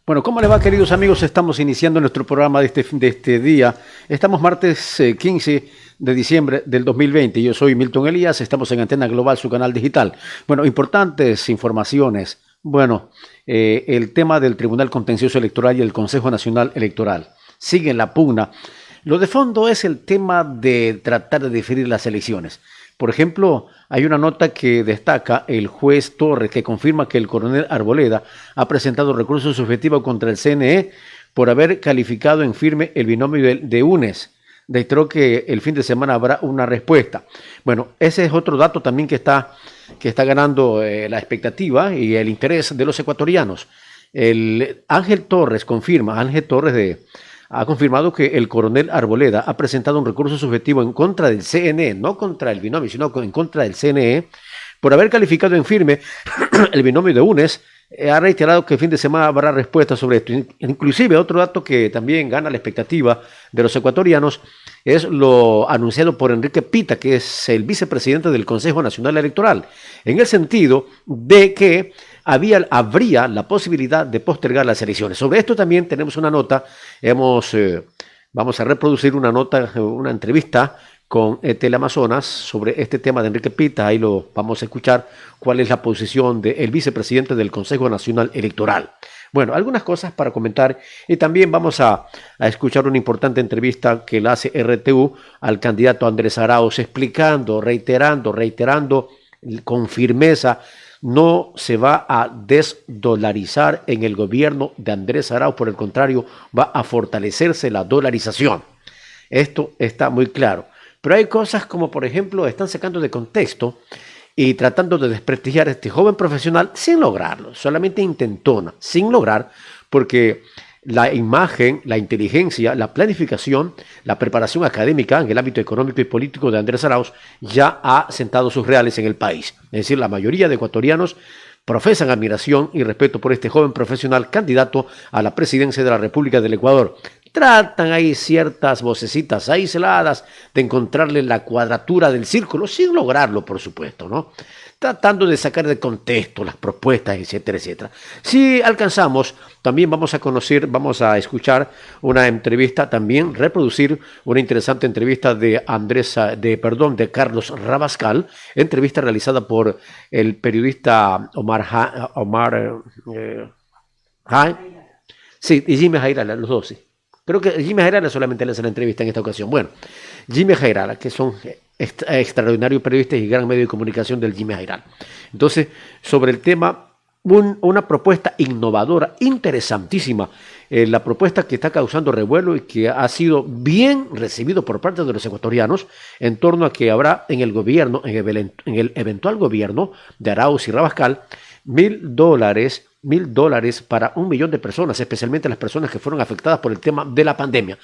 Bueno, ¿cómo les va, queridos amigos? Estamos iniciando nuestro programa de este día. Estamos martes 15 de diciembre del 2020. Yo soy Milton Elías, estamos en Antena Global, su canal digital. Bueno, importantes informaciones. Bueno, el tema del Tribunal Contencioso Electoral y el Consejo Nacional Electoral. Sigue la pugna. Lo de fondo es el tema de tratar de diferir las elecciones. Por ejemplo, hay una nota que destaca el juez Torres que confirma que el coronel Arboleda ha presentado recurso subjetivo contra el CNE por haber calificado en firme el binomio de UNES. Reiteró que el fin de semana habrá una respuesta. Bueno, ese es otro dato también que está ganando la expectativa y el interés de los ecuatorianos. Ángel Torres ha confirmado que el coronel Arboleda ha presentado un recurso subjetivo en contra del CNE, no contra el binomio, sino en contra del CNE, por haber calificado en firme el binomio de UNES. Ha reiterado que el fin de semana habrá respuesta sobre esto. Inclusive otro dato que también gana la expectativa de los ecuatorianos es lo anunciado por Enrique Pita, que es el vicepresidente del Consejo Nacional Electoral, en el sentido de que habría la posibilidad de postergar las elecciones. Sobre esto también tenemos una nota. Vamos a reproducir una nota, una entrevista con Teleamazonas sobre este tema de Enrique Pita. Ahí lo vamos a escuchar cuál es la posición del vicepresidente del Consejo Nacional Electoral. Bueno, algunas cosas para comentar y también vamos a escuchar una importante entrevista que la hace RTU al candidato Andrés Arauz, explicando, reiterando con firmeza: no se va a desdolarizar en el gobierno de Andrés Arauz, por el contrario, va a fortalecerse la dolarización. Esto está muy claro. Pero hay cosas como, por ejemplo, están sacando de contexto y tratando de desprestigiar a este joven profesional sin lograrlo, solamente intentona, sin lograr, porque la imagen, la inteligencia, la planificación, la preparación académica en el ámbito económico y político de Andrés Arauz ya ha sentado sus reales en el país. Es decir, la mayoría de ecuatorianos profesan admiración y respeto por este joven profesional candidato a la presidencia de la República del Ecuador. Tratan ahí ciertas vocecitas aisladas de encontrarle la cuadratura del círculo, sin lograrlo, por supuesto, ¿no? Tratando de sacar de contexto las propuestas, etcétera, etcétera. Si alcanzamos, también vamos a escuchar una entrevista, también reproducir una interesante entrevista de Carlos Rabascal, entrevista realizada por el periodista sí, y Jimmy Jairala, los dos, sí. Creo que Jimmy Jairala solamente le hace la entrevista en esta ocasión. Bueno, Jimmy Jairala, que son extraordinarios periodistas y gran medio de comunicación del Jimmy Jairala. Entonces, sobre el tema, una propuesta innovadora, interesantísima, la propuesta que está causando revuelo y que ha sido bien recibido por parte de los ecuatorianos en torno a que habrá en el gobierno, en el eventual gobierno de Arauz y Rabascal, $1.000 para 1 millón de personas, especialmente las personas que fueron afectadas por el tema de la pandemia.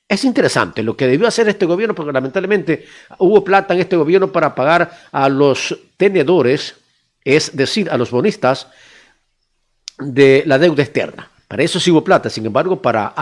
Es interesante lo que debió hacer este gobierno, porque lamentablemente hubo plata en este gobierno para pagar a los tenedores, es decir, a los bonistas de la deuda externa. Para eso sí hubo plata. Sin embargo, para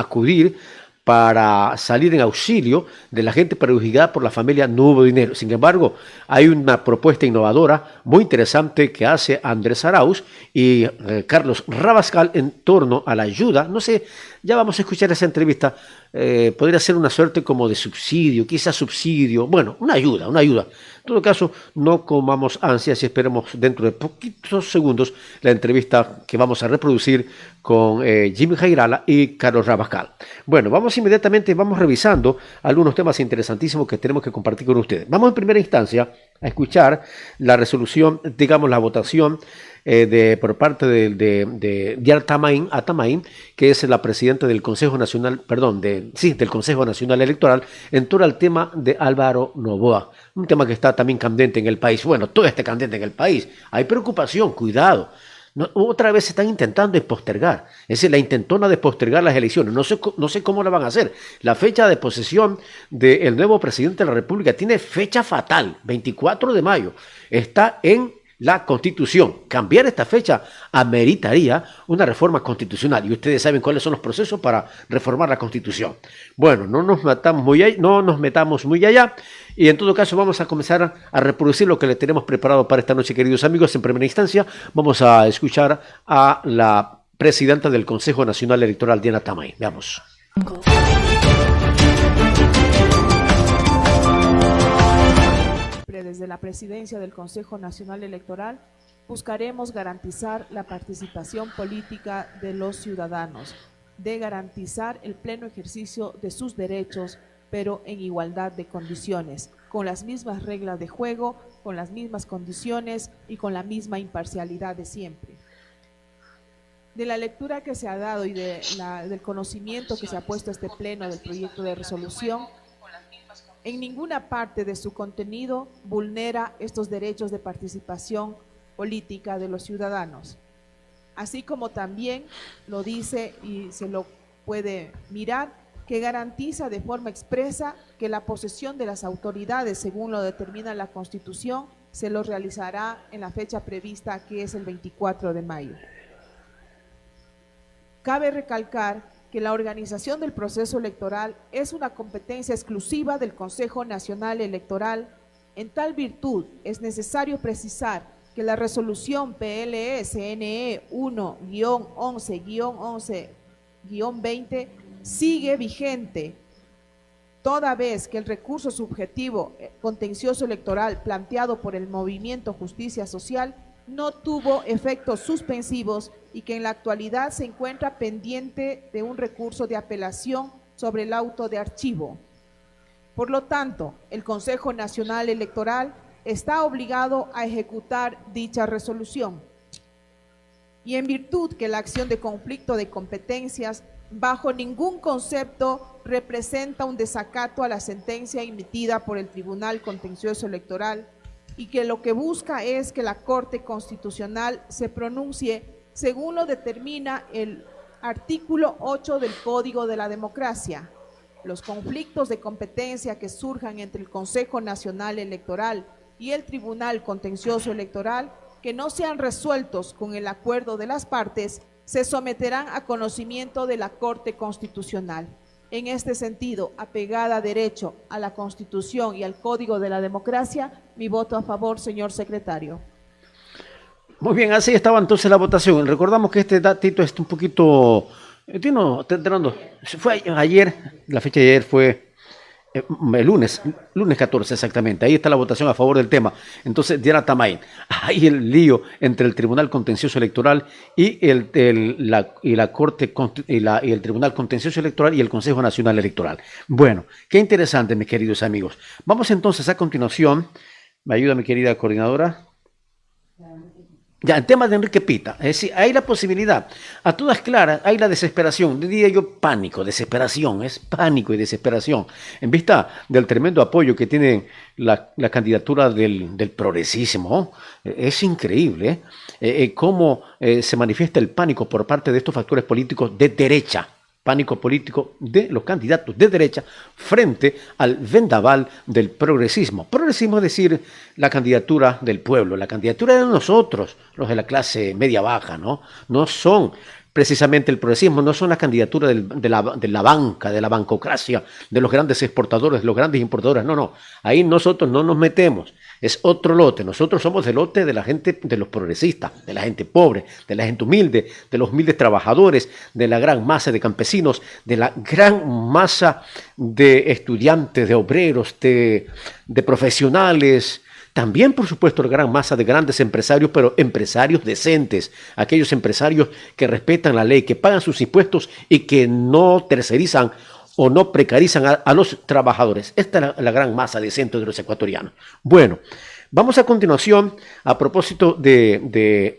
salir en auxilio de la gente perjudicada por la familia, no hubo dinero. Sin embargo, hay una propuesta innovadora muy interesante que hace Andrés Arauz y Carlos Rabascal en torno a la ayuda. No sé, ya vamos a escuchar esa entrevista. Podría ser una suerte como de subsidio, quizás subsidio, bueno, una ayuda. En todo caso, no comamos ansias y esperemos dentro de poquitos segundos la entrevista que vamos a reproducir con Jimmy Jairala y Carlos Rabascal. Bueno, vamos revisando algunos temas interesantísimos que tenemos que compartir con ustedes. Vamos en primera instancia a escuchar la resolución, digamos la votación por parte de Atamaín, que es la presidenta del Consejo Nacional, del Consejo Nacional Electoral, en torno al tema de Álvaro Noboa, un tema que está también candente en el país. Bueno, todo está candente en el país. Hay preocupación, cuidado. No, otra vez están intentando postergar. Es decir, la intentona de postergar las elecciones. No sé cómo la van a hacer. La fecha de posesión del nuevo presidente de la República tiene fecha fatal, 24 de mayo. Está en la Constitución. Cambiar esta fecha ameritaría una reforma constitucional. Y ustedes saben cuáles son los procesos para reformar la Constitución. Bueno, no nos metamos muy allá. Y en todo caso vamos a comenzar a reproducir lo que le tenemos preparado para esta noche, queridos amigos. En primera instancia vamos a escuchar a la presidenta del Consejo Nacional Electoral, Diana Tamay. Veamos. Desde la presidencia del Consejo Nacional Electoral buscaremos garantizar la participación política de los ciudadanos, de garantizar el pleno ejercicio de sus derechos, pero en igualdad de condiciones, con las mismas reglas de juego, con las mismas condiciones y con la misma imparcialidad de siempre. De la lectura que se ha dado y del conocimiento que se ha puesto a este pleno del proyecto de resolución, en ninguna parte de su contenido vulnera estos derechos de participación política de los ciudadanos. Así como también lo dice y se lo puede mirar, que garantiza de forma expresa que la posesión de las autoridades, según lo determina la Constitución, se lo realizará en la fecha prevista, que es el 24 de mayo. Cabe recalcar que la organización del proceso electoral es una competencia exclusiva del Consejo Nacional Electoral. En tal virtud, es necesario precisar que la resolución PLE-CNE 1-11-11-20 sigue vigente, toda vez que el recurso subjetivo contencioso electoral planteado por el Movimiento Justicia Social no tuvo efectos suspensivos y que en la actualidad se encuentra pendiente de un recurso de apelación sobre el auto de archivo. Por lo tanto, el Consejo Nacional Electoral está obligado a ejecutar dicha resolución. Y en virtud que la acción de conflicto de competencias bajo ningún concepto representa un desacato a la sentencia emitida por el Tribunal Contencioso Electoral, y que lo que busca es que la Corte Constitucional se pronuncie según lo determina el artículo 8 del Código de la Democracia. Los conflictos de competencia que surjan entre el Consejo Nacional Electoral y el Tribunal Contencioso Electoral, que no sean resueltos con el acuerdo de las partes, se someterán a conocimiento de la Corte Constitucional. En este sentido, apegada a derecho, a la Constitución y al Código de la Democracia, mi voto a favor, señor secretario. Muy bien, así estaba entonces la votación. Recordamos que este datito es un poquito... fue ayer, la fecha de ayer fue el lunes 14 exactamente. Ahí está la votación a favor del tema. Entonces, Diana Tamay, hay el lío entre el Tribunal Contencioso Electoral y el Tribunal Contencioso Electoral y el Consejo Nacional Electoral. Bueno, qué interesante, mis queridos amigos. Vamos entonces a continuación. ¿Me ayuda mi querida coordinadora? Ya, en tema de Enrique Pita, es decir, hay la posibilidad, a todas claras, hay la desesperación, diría yo pánico, desesperación, es pánico y desesperación, en vista del tremendo apoyo que tiene la candidatura del progresismo. Es increíble cómo se manifiesta el pánico por parte de estos factores políticos de derecha. Pánico político de los candidatos de derecha frente al vendaval del progresismo. Progresismo es decir, la candidatura del pueblo, la candidatura de nosotros, los de la clase media-baja, ¿no? No son precisamente el progresismo, no son la candidatura de la banca, de la bancocracia, de los grandes exportadores, de los grandes importadores. No, no, ahí nosotros no nos metemos. Es otro lote. Nosotros somos el lote de la gente, de los progresistas, de la gente pobre, de la gente humilde, de los humildes trabajadores, de la gran masa de campesinos, de la gran masa de estudiantes, de obreros, de profesionales. También, por supuesto, la gran masa de grandes empresarios, pero empresarios decentes, aquellos empresarios que respetan la ley, que pagan sus impuestos y que no tercerizan o no precarizan a los trabajadores. Esta es la gran masa decente de los ecuatorianos. Bueno, vamos a continuación, a propósito de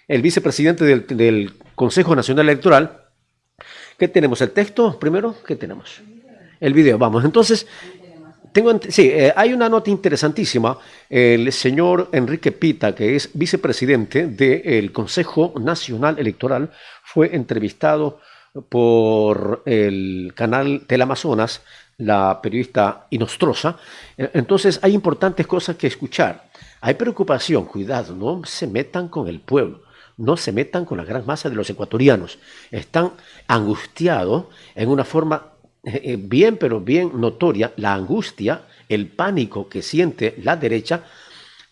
el vicepresidente del Consejo Nacional Electoral. ¿Qué tenemos? ¿El texto primero? ¿Qué tenemos? El video, vamos. Entonces, hay una nota interesantísima. El señor Enrique Pita, que es vicepresidente del Consejo Nacional Electoral, fue entrevistado por el canal Teleamazonas, la periodista Inostroza. Entonces hay importantes cosas que escuchar. Hay preocupación, cuidado, no se metan con el pueblo, no se metan con la gran masa de los ecuatorianos. Están angustiados en una forma pero bien notoria, la angustia, el pánico que siente la derecha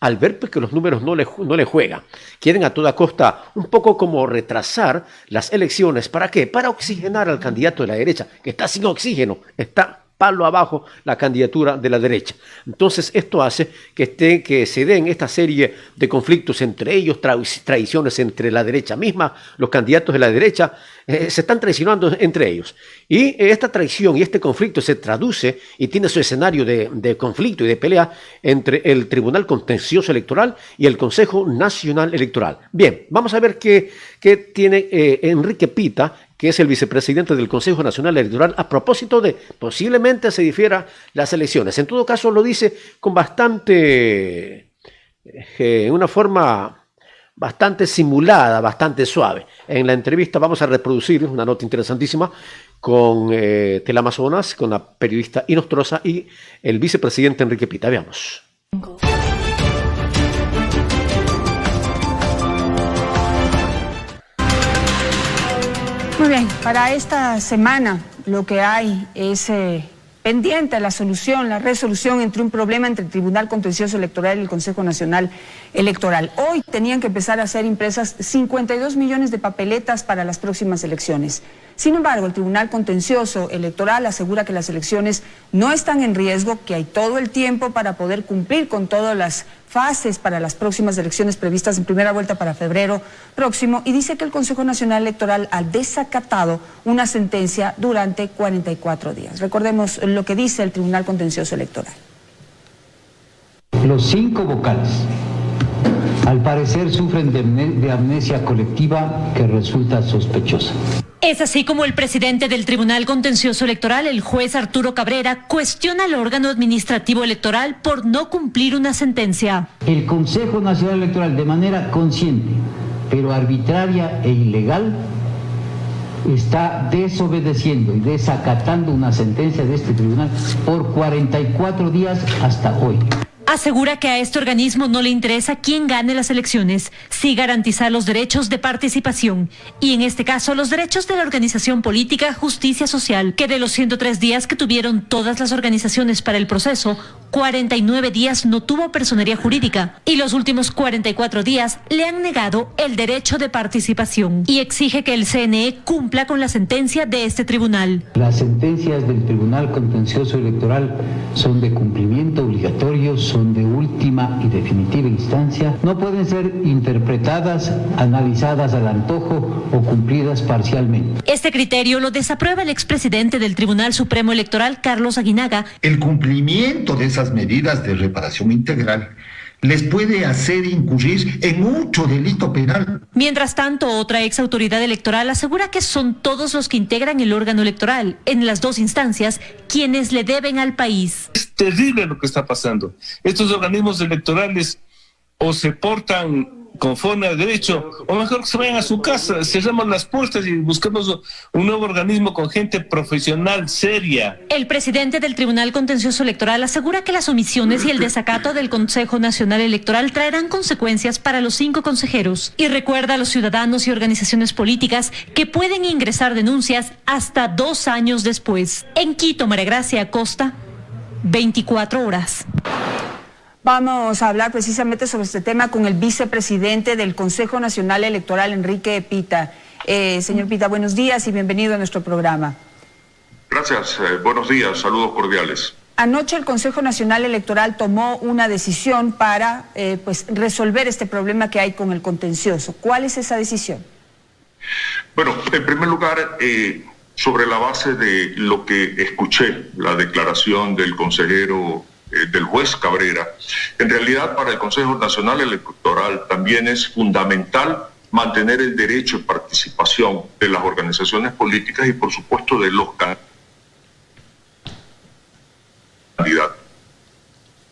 al ver pues, que los números no le juegan. Quieren a toda costa un poco como retrasar las elecciones. ¿Para qué? Para oxigenar al candidato de la derecha, que está sin oxígeno, está palo abajo la candidatura de la derecha. Entonces esto hace que se den esta serie de conflictos entre ellos, traiciones entre la derecha misma, los candidatos de la derecha se están traicionando entre ellos. Y esta traición y este conflicto se traduce y tiene su escenario de conflicto y de pelea entre el Tribunal Contencioso Electoral y el Consejo Nacional Electoral. Bien, vamos a ver qué tiene Enrique Pita, que es el vicepresidente del Consejo Nacional Electoral, a propósito de posiblemente se difiera las elecciones. En todo caso, lo dice con una forma bastante simulada, bastante suave. En la entrevista vamos a reproducir una nota interesantísima con Teleamazonas, con la periodista Inostroza y el vicepresidente Enrique Pita. Veamos. Muy bien, para esta semana lo que hay es pendiente la resolución entre un problema entre el Tribunal Contencioso Electoral y el Consejo Nacional Electoral. Hoy tenían que empezar a ser impresas 52 millones de papeletas para las próximas elecciones. Sin embargo, el Tribunal Contencioso Electoral asegura que las elecciones no están en riesgo, que hay todo el tiempo para poder cumplir con todas las fases para las próximas elecciones previstas en primera vuelta para febrero próximo, y dice que el Consejo Nacional Electoral ha desacatado una sentencia durante 44 días. Recordemos lo que dice el Tribunal Contencioso Electoral. Los 5 vocales, al parecer, sufren de amnesia colectiva que resulta sospechosa. Es así como el presidente del Tribunal Contencioso Electoral, el juez Arturo Cabrera, cuestiona al órgano administrativo electoral por no cumplir una sentencia. El Consejo Nacional Electoral, de manera consciente, pero arbitraria e ilegal, está desobedeciendo y desacatando una sentencia de este tribunal por 44 días hasta hoy. Asegura que a este organismo no le interesa quién gane las elecciones, sí garantizar los derechos de participación y en este caso los derechos de la organización política Justicia Social, que de los 103 días que tuvieron todas las organizaciones para el proceso, 49 días no tuvo personería jurídica y los últimos 44 días le han negado el derecho de participación y exige que el CNE cumpla con la sentencia de este tribunal. Las sentencias del Tribunal Contencioso Electoral son de cumplimiento obligatorio, son de última y definitiva instancia, no pueden ser interpretadas, analizadas al antojo o cumplidas parcialmente. Este criterio lo desaprueba el expresidente del Tribunal Supremo Electoral, Carlos Aguinaga. El cumplimiento de esas medidas de reparación integral les puede hacer incurrir en mucho delito penal. Mientras tanto, otra ex autoridad electoral asegura que son todos los que integran el órgano electoral, en las dos instancias, quienes le deben al país. Es terrible lo que está pasando. Estos organismos electorales o se portan conforme al derecho, o mejor que se vayan a su casa, cerramos las puertas y buscamos un nuevo organismo con gente profesional, seria. El presidente del Tribunal Contencioso Electoral asegura que las omisiones y el desacato del Consejo Nacional Electoral traerán consecuencias para los 5 consejeros y recuerda a los ciudadanos y organizaciones políticas que pueden ingresar denuncias hasta 2 años después. En Quito, María Gracia Acosta, 24 horas. Vamos a hablar precisamente sobre este tema con el vicepresidente del Consejo Nacional Electoral, Enrique Pita. Señor Pita, buenos días y bienvenido a nuestro programa. Gracias, buenos días, saludos cordiales. Anoche el Consejo Nacional Electoral tomó una decisión para resolver este problema que hay con el contencioso. ¿Cuál es esa decisión? Bueno, en primer lugar, sobre la base de lo que escuché, la declaración del consejero del juez Cabrera, en realidad para el Consejo Nacional Electoral también es fundamental mantener el derecho de participación de las organizaciones políticas y por supuesto de los candidatos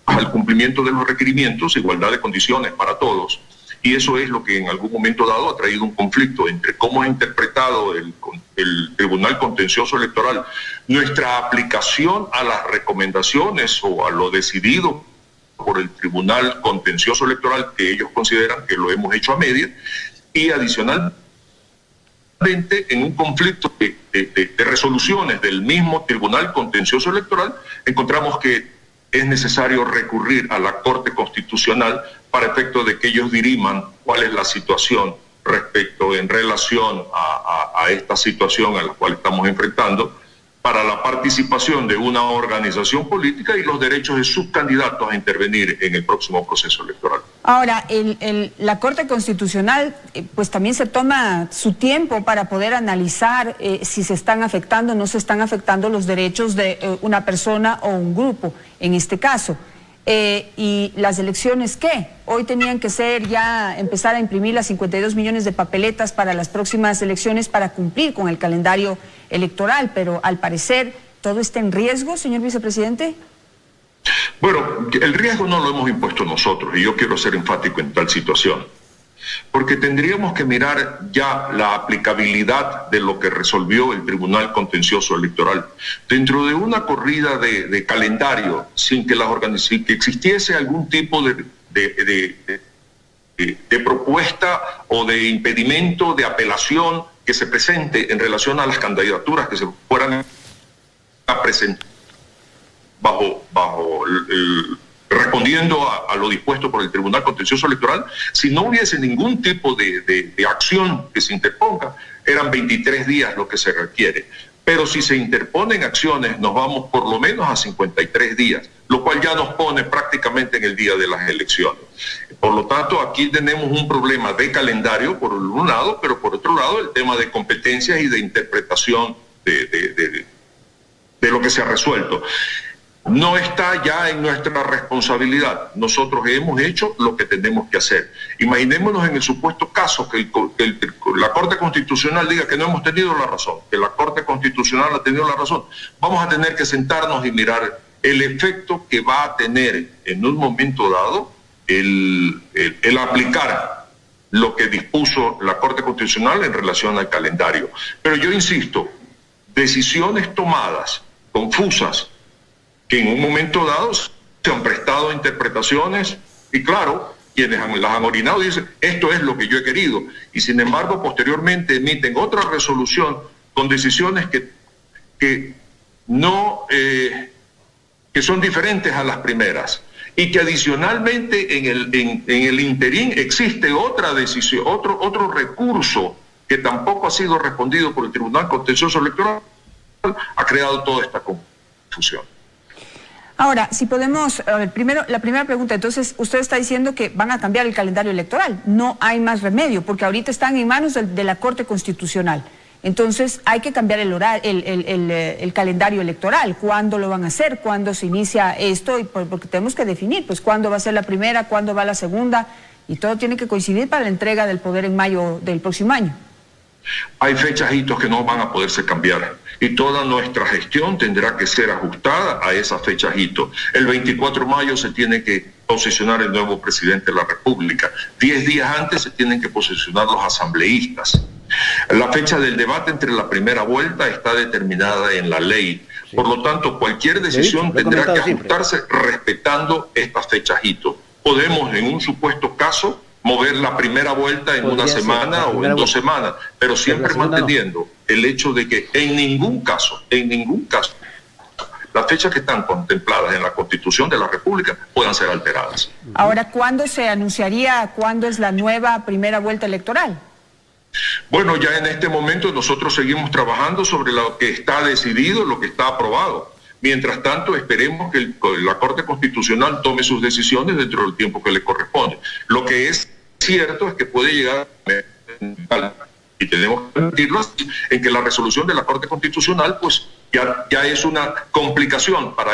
al cumplimiento de los requerimientos, igualdad de condiciones para todos, y eso es lo que en algún momento dado ha traído un conflicto entre cómo ha interpretado el Tribunal Contencioso Electoral nuestra aplicación a las recomendaciones o a lo decidido por el Tribunal Contencioso Electoral, que ellos consideran que lo hemos hecho a medias, y adicionalmente en un conflicto de resoluciones del mismo Tribunal Contencioso Electoral, encontramos que es necesario recurrir a la Corte Constitucional para efecto de que ellos diriman cuál es la situación en relación a esta situación a la cual estamos enfrentando, para la participación de una organización política y los derechos de sus candidatos a intervenir en el próximo proceso electoral. Ahora, la Corte Constitucional pues también se toma su tiempo para poder analizar si se están afectando o no se están afectando los derechos de una persona o un grupo, en este caso. ¿Y las elecciones qué? Hoy tenían que ser ya empezar a imprimir las 52 millones de papeletas para las próximas elecciones para cumplir con el calendario electoral, pero al parecer todo está en riesgo, señor vicepresidente. Bueno, el riesgo no lo hemos impuesto nosotros, y yo quiero ser enfático en tal situación, porque tendríamos que mirar ya la aplicabilidad de lo que resolvió el Tribunal Contencioso Electoral dentro de una corrida de calendario, sin que existiese algún tipo de propuesta o de impedimento, de apelación que se presente en relación a las candidaturas que se fueran a presentar respondiendo a lo dispuesto por el Tribunal Contencioso Electoral. Si no hubiese ningún tipo de acción que se interponga, eran 23 días lo que se requiere. Pero si se interponen acciones, nos vamos por lo menos a 53 días, lo cual ya nos pone prácticamente en el día de las elecciones. Por lo tanto, aquí tenemos un problema de calendario, por un lado, pero por otro lado, el tema de competencias y de interpretación de lo que se ha resuelto. No está ya en nuestra responsabilidad. Nosotros hemos hecho lo que tenemos que hacer. Imaginémonos en el supuesto caso que la Corte Constitucional diga que no hemos tenido la razón, que la Corte Constitucional ha tenido la razón. Vamos a tener que sentarnos y mirar el efecto que va a tener en un momento dado el aplicar lo que dispuso la Corte Constitucional en relación al calendario. Pero yo insisto, decisiones tomadas, confusas, que en un momento dado se han prestado interpretaciones y claro, quienes las han orinado dicen, esto es lo que yo he querido, y sin embargo posteriormente emiten otra resolución con decisiones que son diferentes a las primeras, y que adicionalmente en el interín existe otra decisión, otro recurso que tampoco ha sido respondido por el Tribunal Contencioso Electoral, ha creado toda esta confusión. Ahora, si podemos, primero, la primera pregunta, entonces usted está diciendo que van a cambiar el calendario electoral, no hay más remedio, porque ahorita están en manos de la Corte Constitucional, entonces hay que cambiar el calendario electoral. ¿Cuándo lo van a hacer? ¿Cuándo se inicia esto? Porque tenemos que definir, pues, cuándo va a ser la primera, cuándo va la segunda, y todo tiene que coincidir para la entrega del poder en mayo del próximo año. Hay fechas hitos que no van a poderse cambiar y toda nuestra gestión tendrá que ser ajustada a esas fechas hitos. El 24 de mayo se tiene que posesionar el nuevo presidente de la República. 10 días antes se tienen que posesionar los asambleístas. La fecha del debate entre la primera vuelta está determinada en la ley. Por lo tanto, cualquier decisión tendrá que ajustarse respetando estas fechas hitos. Podemos, en un supuesto caso, mover la primera vuelta en una semana o en 2 semanas, pero siempre manteniendo el hecho de que en ningún caso, las fechas que están contempladas en la Constitución de la República puedan ser alteradas. Ahora, ¿cuándo se anunciaría cuándo es la nueva primera vuelta electoral? Bueno, ya en este momento nosotros seguimos trabajando sobre lo que está decidido, lo que está aprobado. Mientras tanto, esperemos que la Corte Constitucional tome sus decisiones dentro del tiempo que le corresponde. Lo que es cierto es que puede llegar, y tenemos que admitirlo así, en que la resolución de la Corte Constitucional pues ya es una complicación para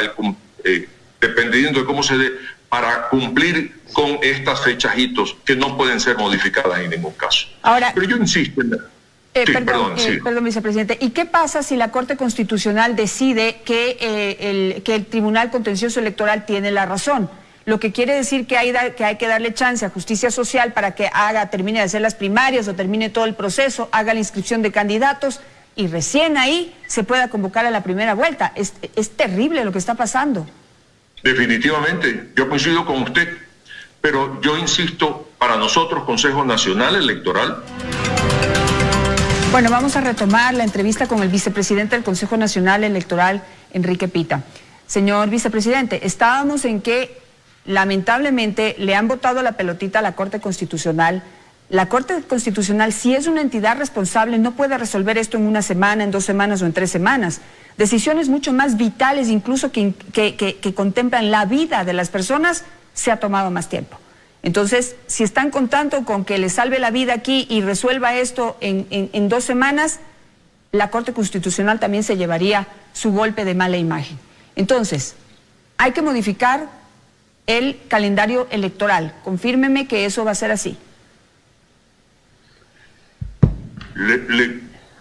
dependiendo de cómo se dé, para cumplir con estas fechas hitos que no pueden ser modificadas en ningún caso. Ahora, pero yo insisto en perdón, vicepresidente. ¿Y qué pasa si la Corte Constitucional decide que el Tribunal Contencioso Electoral tiene la razón? Lo que quiere decir que hay que darle chance a Justicia Social para que termine de hacer las primarias o termine todo el proceso, haga la inscripción de candidatos y recién ahí se pueda convocar a la primera vuelta. Es terrible lo que está pasando. Definitivamente, yo coincido con usted, pero yo insisto, para nosotros, Consejo Nacional Electoral. Bueno, vamos a retomar la entrevista con el vicepresidente del Consejo Nacional Electoral, Enrique Pita. Señor vicepresidente, estábamos en que lamentablemente le han botado la pelotita a la Corte Constitucional. La Corte Constitucional, si es una entidad responsable, no puede resolver esto en una semana, en 2 semanas o en 3 semanas. Decisiones mucho más vitales, incluso que contemplan la vida de las personas, se ha tomado más tiempo. Entonces, si están contando con que le salve la vida aquí y resuelva esto en 2 semanas, la Corte Constitucional también se llevaría su golpe de mala imagen. Entonces, hay que modificar el calendario electoral. Confírmeme que eso va a ser así.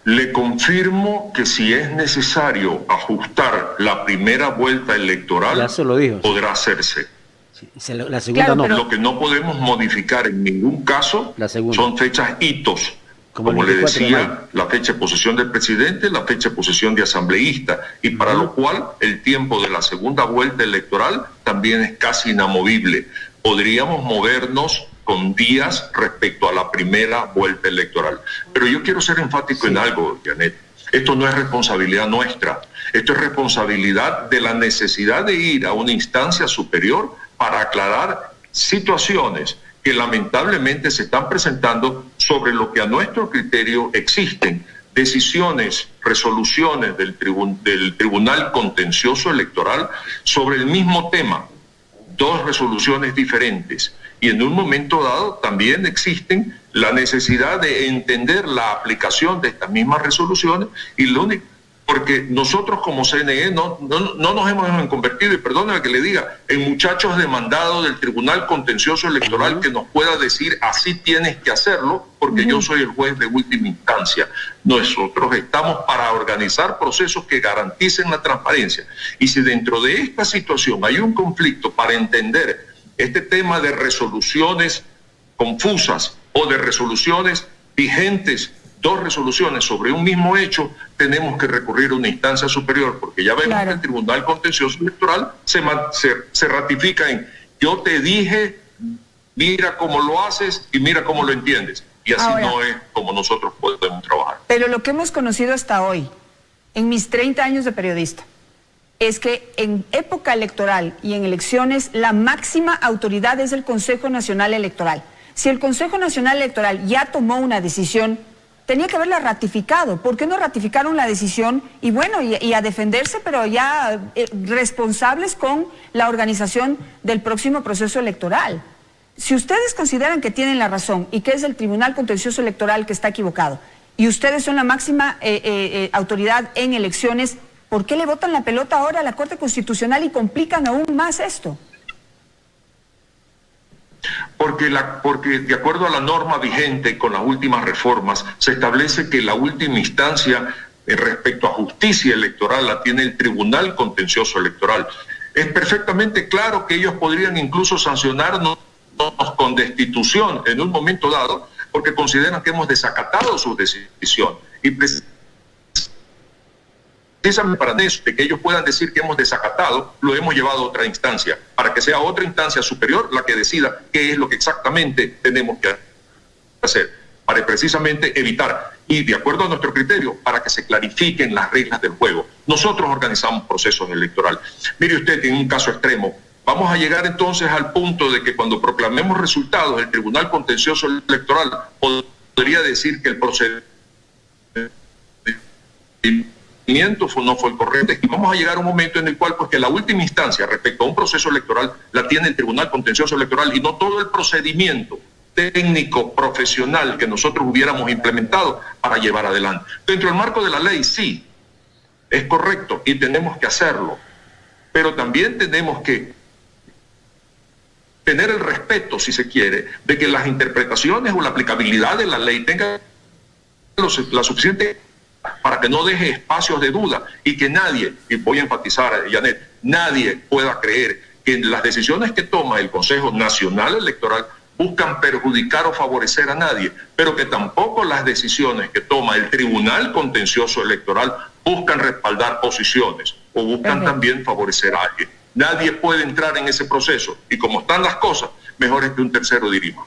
Le confirmo que si es necesario ajustar la primera vuelta electoral, Ya se lo dijo. podrá hacerse. La segunda Claro, no. pero- Lo que no podemos modificar en ningún caso La segunda. son fechas hitos. Como el Como le 24 de mayo. decía, la fecha de posesión del presidente, la fecha de posesión de asambleísta, y para lo cual el tiempo de la segunda vuelta electoral también es casi inamovible. Podríamos movernos con días respecto a la primera vuelta electoral. Pero yo quiero ser enfático en algo, Janet. Esto no es responsabilidad nuestra. Esto es responsabilidad de la necesidad de ir a una instancia superior para aclarar situaciones que lamentablemente se están presentando sobre lo que a nuestro criterio existen decisiones, resoluciones del Tribunal Contencioso Electoral sobre el mismo tema, 2 resoluciones diferentes. Y en un momento dado también existen la necesidad de entender la aplicación de estas mismas resoluciones y lo único, porque nosotros como CNE no nos hemos convertido, y perdóname que le diga, en muchachos demandados del Tribunal Contencioso Electoral que nos pueda decir así tienes que hacerlo, porque yo soy el juez de última instancia. Nosotros estamos para organizar procesos que garanticen la transparencia. Y si dentro de esta situación hay un conflicto para entender este tema de resoluciones confusas o de resoluciones vigentes, 2 resoluciones sobre un mismo hecho, tenemos que recurrir a una instancia superior, porque ya vemos Claro. que el Tribunal Contencioso Electoral se ratifica en yo te dije, mira cómo lo haces y mira cómo lo entiendes. Y así Ahora, no es como nosotros podemos trabajar. Pero lo que hemos conocido hasta hoy, en mis 30 años de periodista, es que en época electoral y en elecciones la máxima autoridad es el Consejo Nacional Electoral. Si el Consejo Nacional Electoral ya tomó una decisión, tenía que haberla ratificado. ¿Por qué no ratificaron la decisión? Y bueno, y a defenderse, pero ya responsables con la organización del próximo proceso electoral. Si ustedes consideran que tienen la razón y que es el Tribunal Contencioso Electoral que está equivocado, y ustedes son la máxima autoridad en elecciones, ¿por qué le botan la pelota ahora a la Corte Constitucional y complican aún más esto? Porque de acuerdo a la norma vigente con las últimas reformas, se establece que la última instancia respecto a justicia electoral la tiene el Tribunal Contencioso Electoral. Es perfectamente claro que ellos podrían incluso sancionarnos con destitución en un momento dado, porque consideran que hemos desacatado su decisión. Y precisamente para eso, de que ellos puedan decir que hemos desacatado, lo hemos llevado a otra instancia, para que sea otra instancia superior la que decida qué es lo que exactamente tenemos que hacer, para precisamente evitar, y de acuerdo a nuestro criterio, para que se clarifiquen las reglas del juego. Nosotros organizamos procesos electorales. Mire usted, en un caso extremo, vamos a llegar entonces al punto de que cuando proclamemos resultados, el Tribunal Contencioso Electoral podría decir que el procedimiento no fue el correcto, y vamos a llegar a un momento en el cual pues que la última instancia respecto a un proceso electoral la tiene el Tribunal Contencioso Electoral y no todo el procedimiento técnico, profesional que nosotros hubiéramos implementado para llevar adelante. Dentro del marco de la ley, sí, es correcto y tenemos que hacerlo, pero también tenemos que tener el respeto, si se quiere, de que las interpretaciones o la aplicabilidad de la ley tenga la suficiente para que no deje espacios de duda y que nadie, y voy a enfatizar, Janet, nadie pueda creer que las decisiones que toma el Consejo Nacional Electoral buscan perjudicar o favorecer a nadie, pero que tampoco las decisiones que toma el Tribunal Contencioso Electoral buscan respaldar posiciones o buscan también favorecer a alguien. Nadie puede entrar en ese proceso y como están las cosas, mejor es que un tercero dirija.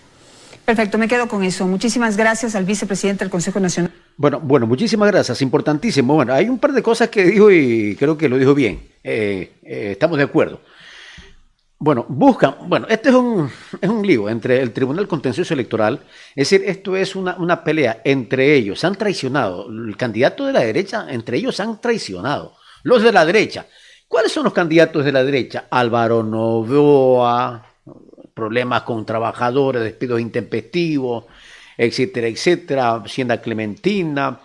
Perfecto, me quedo con eso. Muchísimas gracias al vicepresidente del Consejo Nacional. Bueno, muchísimas gracias, importantísimo. Bueno, hay un par de cosas que dijo y creo que lo dijo bien. Estamos de acuerdo. Bueno, este es un lío entre el Tribunal Contencioso Electoral, es decir, esto es una pelea entre ellos, se han traicionado, el candidato de la derecha, entre ellos se han traicionado, los de la derecha. ¿Cuáles son los candidatos de la derecha? Álvaro Novoa, problemas con trabajadores, despidos intempestivos, etcétera, etcétera, Hacienda Clementina,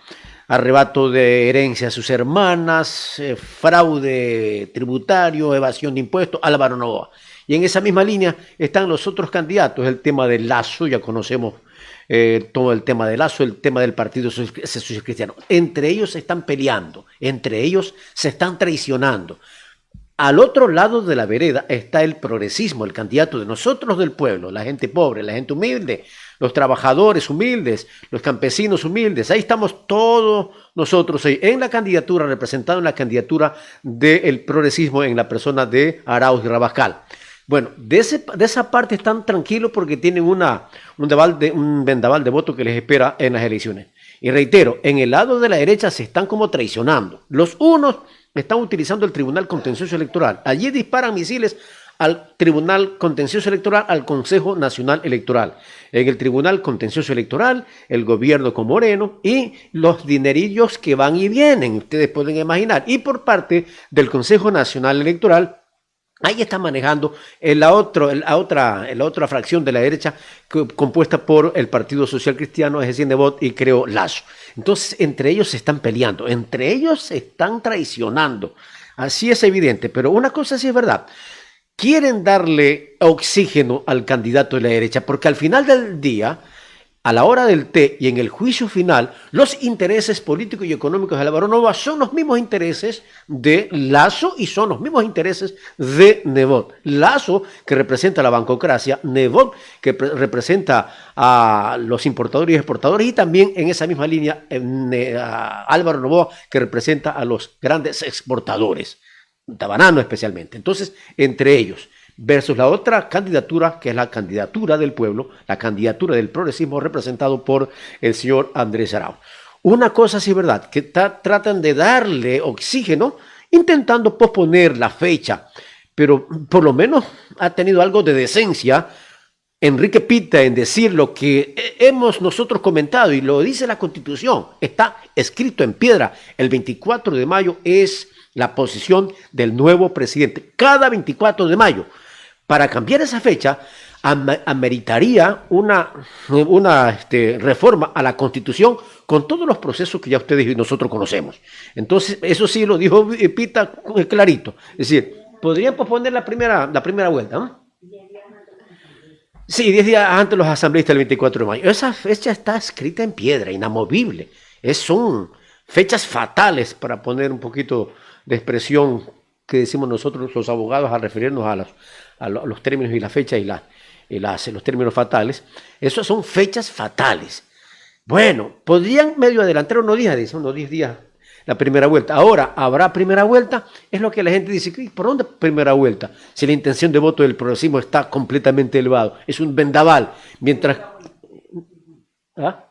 arrebato de herencia a sus hermanas, fraude tributario, evasión de impuestos, Álvaro Novoa. Y en esa misma línea están los otros candidatos, el tema del Lazo, ya conocemos todo el tema del Lazo, el tema del Partido Social Cristiano. Entre ellos se están peleando, entre ellos se están traicionando. Al otro lado de la vereda está el progresismo, el candidato de nosotros del pueblo, la gente pobre, la gente humilde, los trabajadores humildes, los campesinos humildes. Ahí estamos todos nosotros ahí, en la candidatura, representado en la candidatura del progresismo en la persona de Arauz y Rabascal. Bueno, de esa parte están tranquilos porque tienen un vendaval de voto que les espera en las elecciones. Y reitero, en el lado de la derecha se están como traicionando. Los unos están utilizando el Tribunal Contencioso Electoral. Allí disparan misiles al Tribunal Contencioso Electoral, al Consejo Nacional Electoral. En el Tribunal Contencioso Electoral, el gobierno con Moreno y los dinerillos que van y vienen, ustedes pueden imaginar. Y por parte del Consejo Nacional Electoral, ahí está manejando la otra fracción de la derecha compuesta por el Partido Social Cristiano, es decir, Nebot y creo Lazo. Entonces, entre ellos se están peleando, entre ellos se están traicionando. Así es evidente, pero una cosa sí es verdad. Quieren darle oxígeno al candidato de la derecha, porque al final del día, a la hora del té y en el juicio final, los intereses políticos y económicos de Álvaro Novoa son los mismos intereses de Lazo y son los mismos intereses de Nebot. Lazo, que representa a la bancocracia, Nebot, que representa a los importadores y exportadores, y también en esa misma línea Álvaro Novoa, que representa a los grandes exportadores, de banano especialmente. Entonces, entre ellos, versus la otra candidatura, que es la candidatura del pueblo, la candidatura del progresismo representado por el señor Andrés Arauz. Una cosa sí es verdad, que tratan de darle oxígeno intentando posponer la fecha, pero por lo menos ha tenido algo de decencia Enrique Pita en decir lo que hemos nosotros comentado y lo dice la Constitución, está escrito en piedra. El 24 de mayo es la posición del nuevo presidente, cada 24 de mayo. Para cambiar esa fecha, ameritaría una reforma a la Constitución con todos los procesos que ya ustedes y nosotros conocemos. Entonces, eso sí lo dijo Pita clarito. Es decir, podrían posponer la primera vuelta, ¿no? Sí, 10 días antes de los asambleístas del 24 de mayo. Esa fecha está escrita en piedra, inamovible. Son fechas fatales, para poner un poquito de expresión que decimos nosotros los abogados al referirnos a los términos y la fecha y los términos fatales. Esas son fechas fatales. Bueno, podrían medio adelantar unos 10 días la primera vuelta. Ahora, ¿habrá primera vuelta? Es lo que la gente dice. ¿Por dónde primera vuelta? Si la intención de voto del progresismo está completamente elevado. Es un vendaval. Mientras... ¿Ah?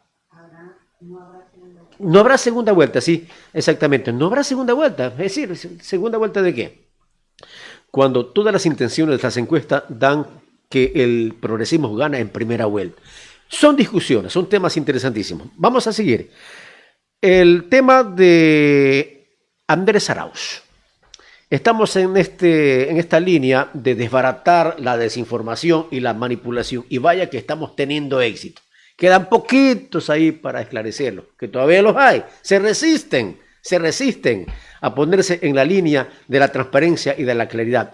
No habrá segunda vuelta, sí, exactamente. No habrá segunda vuelta. Es decir, ¿segunda vuelta de qué? Cuando todas las intenciones de las encuestas dan que el progresismo gana en primera vuelta. Son discusiones, son temas interesantísimos. Vamos a seguir. El tema de Andrés Arauz. Estamos en esta línea de desbaratar la desinformación y la manipulación. Y vaya que estamos teniendo éxito. Quedan poquitos ahí para esclarecerlo, que todavía los hay. Se resisten a ponerse en la línea de la transparencia y de la claridad.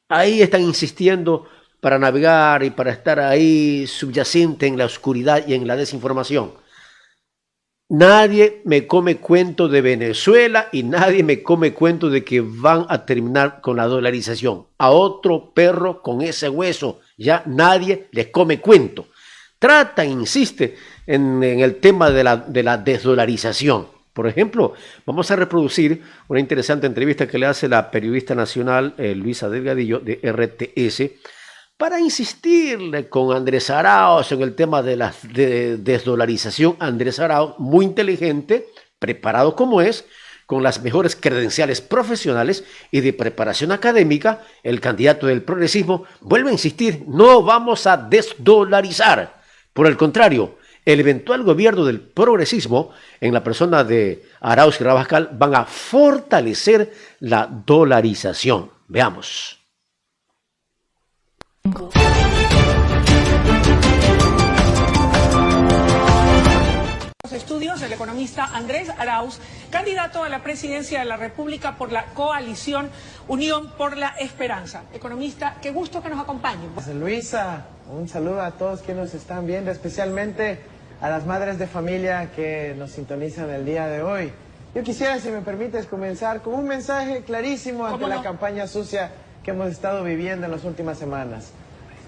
Ahí están insistiendo para navegar y para estar ahí subyacente en la oscuridad y en la desinformación. Nadie me come cuento de Venezuela y nadie me come cuento de que van a terminar con la dolarización. A otro perro con ese hueso ya nadie les come cuento. Insiste en el tema de la desdolarización. Por ejemplo, vamos a reproducir una interesante entrevista que le hace la periodista nacional Luisa Delgadillo de RTS para insistirle con Andrés Arauz en el tema de la desdolarización. Andrés Arauz, muy inteligente, preparado como es, con las mejores credenciales profesionales y de preparación académica, el candidato del progresismo vuelve a insistir: no vamos a desdolarizar. Por el contrario, el eventual gobierno del progresismo, en la persona de Arauz y Rabascal, van a fortalecer la dolarización. Veamos. Estudios, el economista Andrés Arauz, candidato a la presidencia de la República por la coalición Unión por la Esperanza. Economista, qué gusto que nos acompañe. Luisa, un saludo a todos quienes nos están viendo, especialmente a las madres de familia que nos sintonizan el día de hoy. Yo quisiera, si me permites, comenzar con un mensaje clarísimo ante la campaña sucia que hemos estado viviendo en las últimas semanas.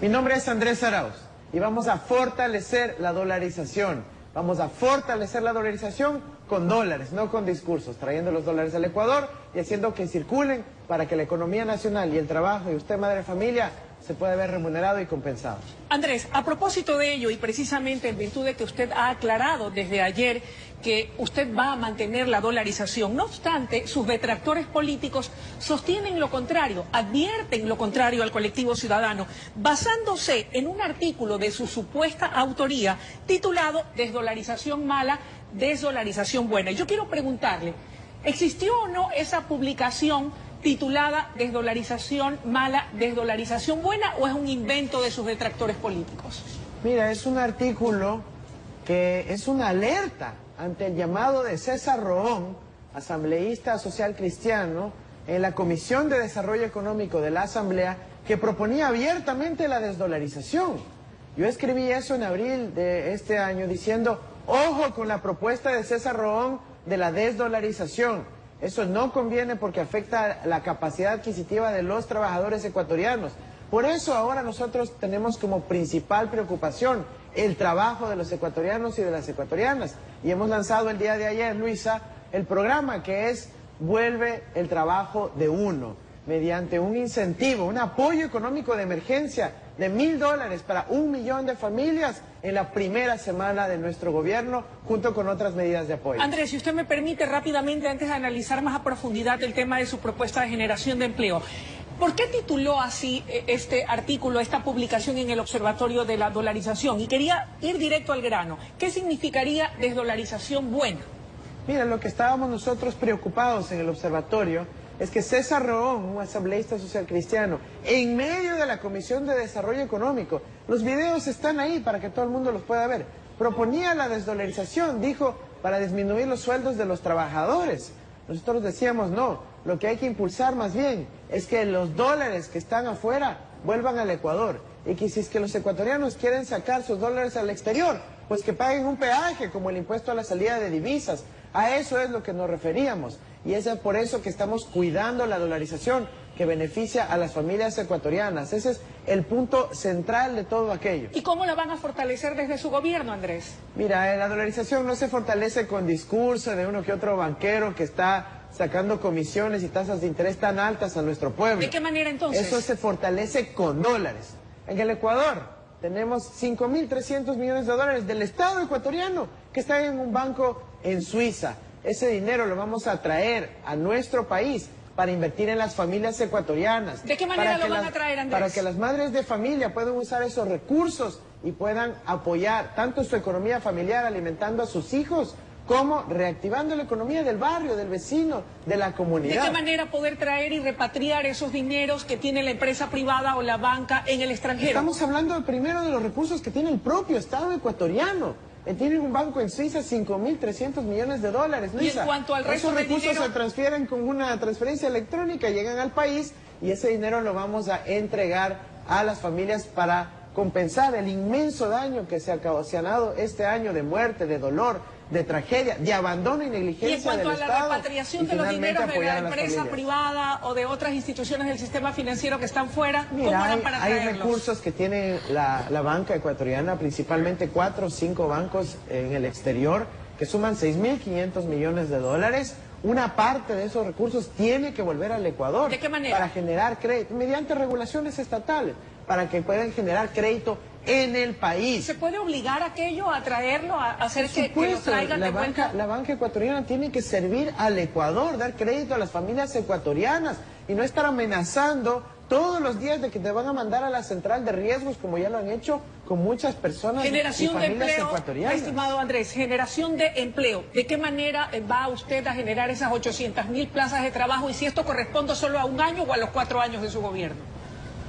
Mi nombre es Andrés Arauz y vamos a fortalecer la dolarización. Vamos a fortalecer la dolarización con dólares, no con discursos, trayendo los dólares al Ecuador y haciendo que circulen para que la economía nacional y el trabajo, y usted, madre de familia, se pueda ver remunerado y compensado. Andrés, a propósito de ello y precisamente en virtud de que usted ha aclarado desde ayer que usted va a mantener la dolarización, no obstante, sus detractores políticos sostienen lo contrario, advierten lo contrario al colectivo ciudadano, basándose en un artículo de su supuesta autoría titulado Desdolarización mala, desdolarización buena. Y yo quiero preguntarle, ¿existió o no esa publicación titulada Desdolarización mala, desdolarización buena, o es un invento de sus detractores políticos? Mira, es un artículo que es una alerta ante el llamado de César Roón, asambleísta social cristiano, en la Comisión de Desarrollo Económico de la Asamblea, que proponía abiertamente la desdolarización. Yo escribí eso en abril de este año diciendo: ojo con la propuesta de César Roón de la desdolarización. Eso no conviene porque afecta la capacidad adquisitiva de los trabajadores ecuatorianos. Por eso ahora nosotros tenemos como principal preocupación el trabajo de los ecuatorianos y de las ecuatorianas. Y hemos lanzado el día de ayer, Luisa, el programa que es Vuelve el Trabajo de Uno, mediante un incentivo, un apoyo económico de emergencia de $1.000 para 1 millón de familias en la primera semana de nuestro gobierno, junto con otras medidas de apoyo. Andrés, si usted me permite rápidamente, antes de analizar más a profundidad el tema de su propuesta de generación de empleo, ¿por qué tituló así este artículo, esta publicación en el Observatorio de la Dolarización? Y quería ir directo al grano. ¿Qué significaría desdolarización buena? Mira, lo que estábamos nosotros preocupados en el observatorio es que César Roón, un asambleísta social cristiano, en medio de la Comisión de Desarrollo Económico, los videos están ahí para que todo el mundo los pueda ver, proponía la desdolarización, dijo, para disminuir los sueldos de los trabajadores. Nosotros decíamos no, lo que hay que impulsar más bien es que los dólares que están afuera vuelvan al Ecuador, y que si es que los ecuatorianos quieren sacar sus dólares al exterior, pues que paguen un peaje como el impuesto a la salida de divisas. A eso es lo que nos referíamos, y es por eso que estamos cuidando la dolarización que beneficia a las familias ecuatorianas. Ese es el punto central de todo aquello. ¿Y cómo la van a fortalecer desde su gobierno, Andrés? Mira, la dolarización no se fortalece con discurso de uno que otro banquero que está sacando comisiones y tasas de interés tan altas a nuestro pueblo. ¿De qué manera entonces? Eso se fortalece con dólares. En el Ecuador tenemos 5.300 millones de dólares del Estado ecuatoriano que están en un banco en Suiza. Ese dinero lo vamos a traer a nuestro país para invertir en las familias ecuatorianas. ¿De qué manera lo van a traer, Andrés? Para que las madres de familia puedan usar esos recursos y puedan apoyar tanto su economía familiar alimentando a sus hijos, como reactivando la economía del barrio, del vecino, de la comunidad. ¿De qué manera poder traer y repatriar esos dineros que tiene la empresa privada o la banca en el extranjero? Estamos hablando primero de los recursos que tiene el propio Estado ecuatoriano. Tienen un banco en Suiza, 5.300 millones de dólares, Luisa. Y en cuanto al resto esos recursos dinero, se transfieren con una transferencia electrónica, llegan al país y ese dinero lo vamos a entregar a las familias para compensar el inmenso daño que se ha ocasionado este año de muerte, de dolor, de tragedia, de abandono y negligencia del Estado. Y en cuanto a la repatriación de los dineros de la empresa privada o de otras instituciones del sistema financiero que están fuera, ¿cómo harán para traerlos? Hay recursos que tiene la banca ecuatoriana, principalmente 4 o 5 bancos en el exterior, que suman 6.500 millones de dólares. Una parte de esos recursos tiene que volver al Ecuador. ¿De qué manera? Para generar crédito, mediante regulaciones estatales, para que puedan generar crédito en el país. ¿Se puede obligar a aquello, a traerlo, a hacer que lo traigan de vuelta? La banca ecuatoriana tiene que servir al Ecuador, dar crédito a las familias ecuatorianas y no estar amenazando todos los días de que te van a mandar a la central de riesgos, como ya lo han hecho con muchas personas y Generación de familias empleo, ecuatorianas. estimado Andrés, generación de empleo. ¿De qué manera va usted a generar esas 800.000 plazas de trabajo y si esto corresponde solo a un año o a los 4 años de su gobierno?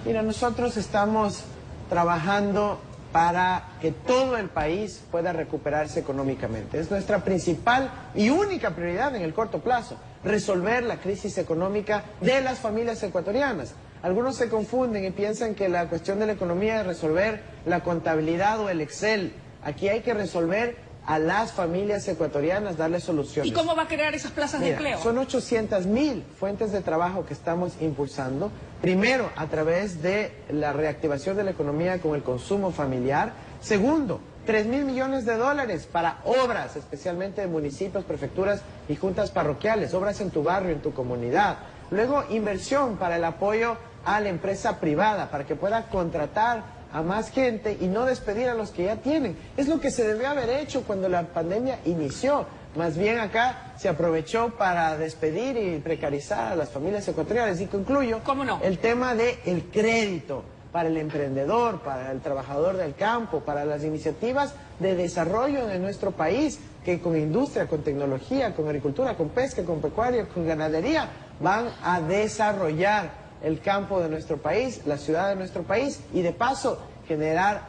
Mira, nosotros estamos trabajando para que todo el país pueda recuperarse económicamente. Es nuestra principal y única prioridad en el corto plazo, resolver la crisis económica de las familias ecuatorianas. Algunos se confunden y piensan que la cuestión de la economía es resolver la contabilidad o el Excel. Aquí hay que resolver a las familias ecuatorianas, darles soluciones. ¿Y cómo va a crear esas plazas de empleo? Son 800.000 fuentes de trabajo que estamos impulsando. Primero, a través de la reactivación de la economía con el consumo familiar. Segundo, 3.000 millones de dólares para obras, especialmente de municipios, prefecturas y juntas parroquiales, obras en tu barrio, en tu comunidad. Luego, inversión para el apoyo a la empresa privada, para que pueda contratar a más gente y no despedir a los que ya tienen. Es lo que se debió haber hecho cuando la pandemia inició. Más bien acá se aprovechó para despedir y precarizar a las familias ecuatorianas. Y concluyo, ¿cómo no?, el tema del crédito para el emprendedor, para el trabajador del campo, para las iniciativas de desarrollo de nuestro país, que con industria, con tecnología, con agricultura, con pesca, con pecuaria, con ganadería, van a desarrollar el campo de nuestro país, la ciudad de nuestro país y de paso generar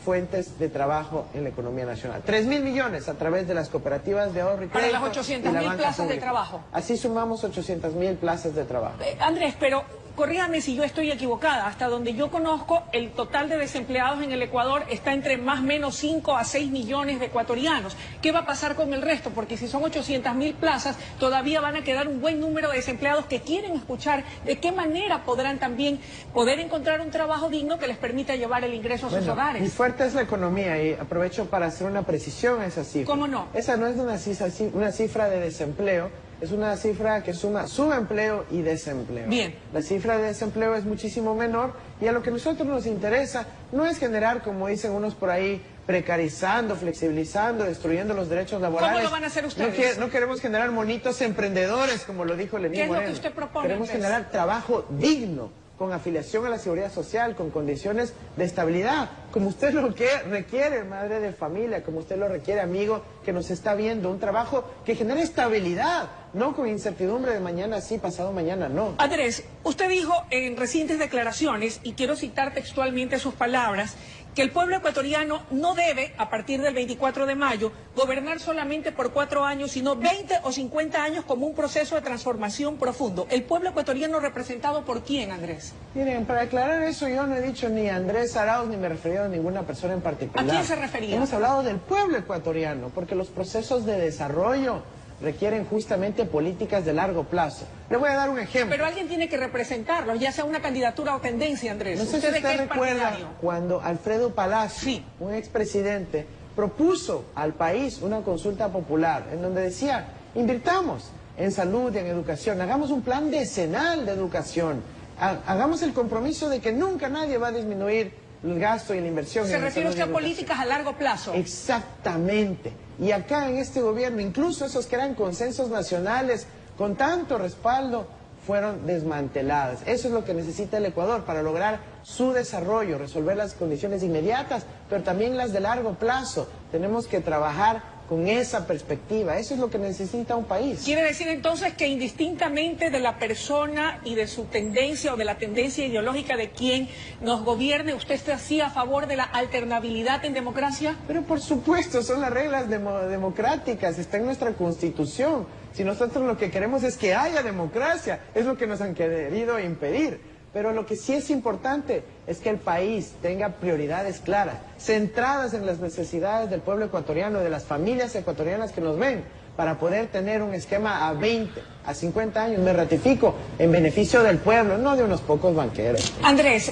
fuentes de trabajo en la economía nacional. 3.000 millones a través de las cooperativas de ahorro y crédito. Para las 800.000 plazas de trabajo. Así sumamos 800.000 plazas de trabajo. Andrés, pero corrígame si yo estoy equivocada. Hasta donde yo conozco, el total de desempleados en el Ecuador está entre más o menos 5 a 6 millones de ecuatorianos. ¿Qué va a pasar con el resto? Porque si son 800.000 plazas, todavía van a quedar un buen número de desempleados que quieren escuchar de qué manera podrán también poder encontrar un trabajo digno que les permita llevar el ingreso a sus hogares. Mi fuerte es la economía y aprovecho para hacer una precisión a esa cifra. ¿Cómo no? Esa no es una cifra de desempleo, es una cifra que suma subempleo y desempleo. Bien. La cifra de desempleo es muchísimo menor y a lo que a nosotros nos interesa no es generar, como dicen unos por ahí, precarizando, flexibilizando, destruyendo los derechos laborales. ¿Cómo lo van a hacer ustedes? No queremos generar monitos emprendedores, como lo dijo Lenín Moreno. ¿Qué es lo que usted propone? Queremos generar trabajo digno, con afiliación a la seguridad social, con condiciones de estabilidad, como usted lo que requiere, madre de familia, como usted lo requiere, amigo, que nos está viendo, un trabajo que genere estabilidad, no con incertidumbre de mañana sí, pasado mañana no. Andrés, usted dijo en recientes declaraciones, y quiero citar textualmente sus palabras, que el pueblo ecuatoriano no debe, a partir del 24 de mayo, gobernar solamente por 4 años, sino 20 o 50 años como un proceso de transformación profundo. ¿El pueblo ecuatoriano representado por quién, Andrés? Miren, para aclarar eso yo no he dicho ni a Andrés Arauz ni me he referido a ninguna persona en particular. ¿A quién se refería? Hemos hablado del pueblo ecuatoriano, porque los procesos de desarrollo requieren justamente políticas de largo plazo. Le voy a dar un ejemplo. Pero alguien tiene que representarlos, ya sea una candidatura o tendencia, Andrés. No sé si ¿Usted de usted qué es recuerda partidario? cuando Alfredo Palacio, Sí, un expresidente, propuso al país una consulta popular en donde decía, invirtamos en salud y en educación, hagamos un plan decenal de educación, hagamos el compromiso de que nunca nadie va a disminuir el gasto y la inversión. ¿Se en refiere salud y usted a educación. políticas a largo plazo? Exactamente. Y acá en este gobierno, incluso esos que eran consensos nacionales con tanto respaldo, fueron desmanteladas. Eso es lo que necesita el Ecuador para lograr su desarrollo, resolver las condiciones inmediatas, pero también las de largo plazo. Tenemos que trabajar con esa perspectiva. Eso es lo que necesita un país. ¿Quiere decir entonces que indistintamente de la persona y de su tendencia o de la tendencia ideológica de quien nos gobierne, usted está así a favor de la alternabilidad en democracia? Pero por supuesto, son las reglas democráticas, está en nuestra Constitución. Si nosotros lo que queremos es que haya democracia, es lo que nos han querido impedir. Pero lo que sí es importante es que el país tenga prioridades claras, centradas en las necesidades del pueblo ecuatoriano, de las familias ecuatorianas que nos ven, para poder tener un esquema a 20, a 50 años, me ratifico, en beneficio del pueblo, no de unos pocos banqueros. Andrés,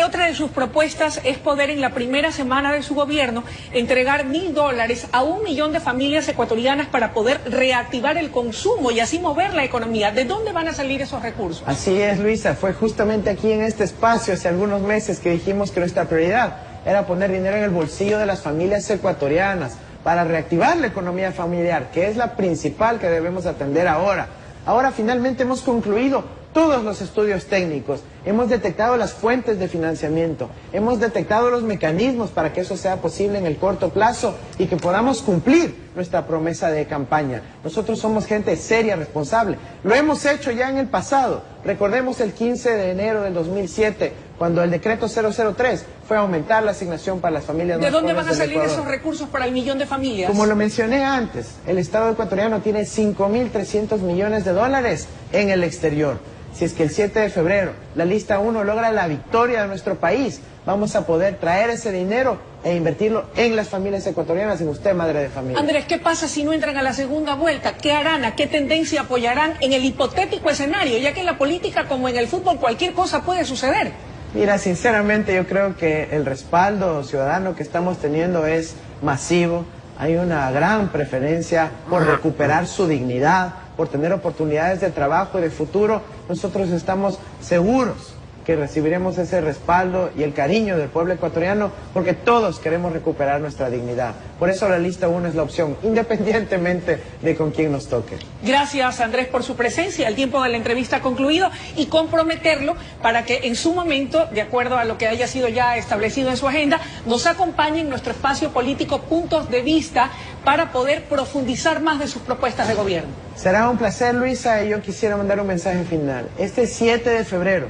otra de sus propuestas es poder en la primera semana de su gobierno entregar $1.000 a 1 millón de familias ecuatorianas para poder reactivar el consumo y así mover la economía. ¿De dónde van a salir esos recursos? Así es, Luisa, fue justamente aquí en este espacio hace algunos meses que dijimos que nuestra prioridad era poner dinero en el bolsillo de las familias ecuatorianas para reactivar la economía familiar, que es la principal que debemos atender ahora. Ahora finalmente hemos concluido todos los estudios técnicos, hemos detectado las fuentes de financiamiento, hemos detectado los mecanismos para que eso sea posible en el corto plazo y que podamos cumplir nuestra promesa de campaña. Nosotros somos gente seria, responsable. Lo hemos hecho ya en el pasado. Recordemos el 15 de enero del 2007, cuando el decreto 003 fue aumentar la asignación para las familias más ¿De dónde pobres van a del salir Ecuador. esos recursos para el millón de familias? Como lo mencioné antes, el Estado ecuatoriano tiene 5.300 millones de dólares en el exterior. Si es que el 7 de febrero la lista 1 logra la victoria de nuestro país, vamos a poder traer ese dinero e invertirlo en las familias ecuatorianas, en usted, madre de familia. Andrés, ¿qué pasa si no entran a la segunda vuelta? ¿Qué harán? ¿A qué tendencia apoyarán en el hipotético escenario? Ya que en la política, como en el fútbol, cualquier cosa puede suceder. Mira, sinceramente yo creo que el respaldo ciudadano que estamos teniendo es masivo. Hay una gran preferencia por recuperar su dignidad, por tener oportunidades de trabajo y de futuro. Nosotros estamos seguros que recibiremos ese respaldo y el cariño del pueblo ecuatoriano, porque todos queremos recuperar nuestra dignidad. Por eso la lista 1 es la opción, independientemente de con quién nos toque. Gracias, Andrés, por su presencia. El tiempo de la entrevista ha concluido y comprometerlo para que en su momento, de acuerdo a lo que haya sido ya establecido en su agenda, nos acompañe en nuestro espacio político Puntos de Vista para poder profundizar más de sus propuestas de gobierno. Será un placer, Luisa, y yo quisiera mandar un mensaje final. Este 7 de febrero,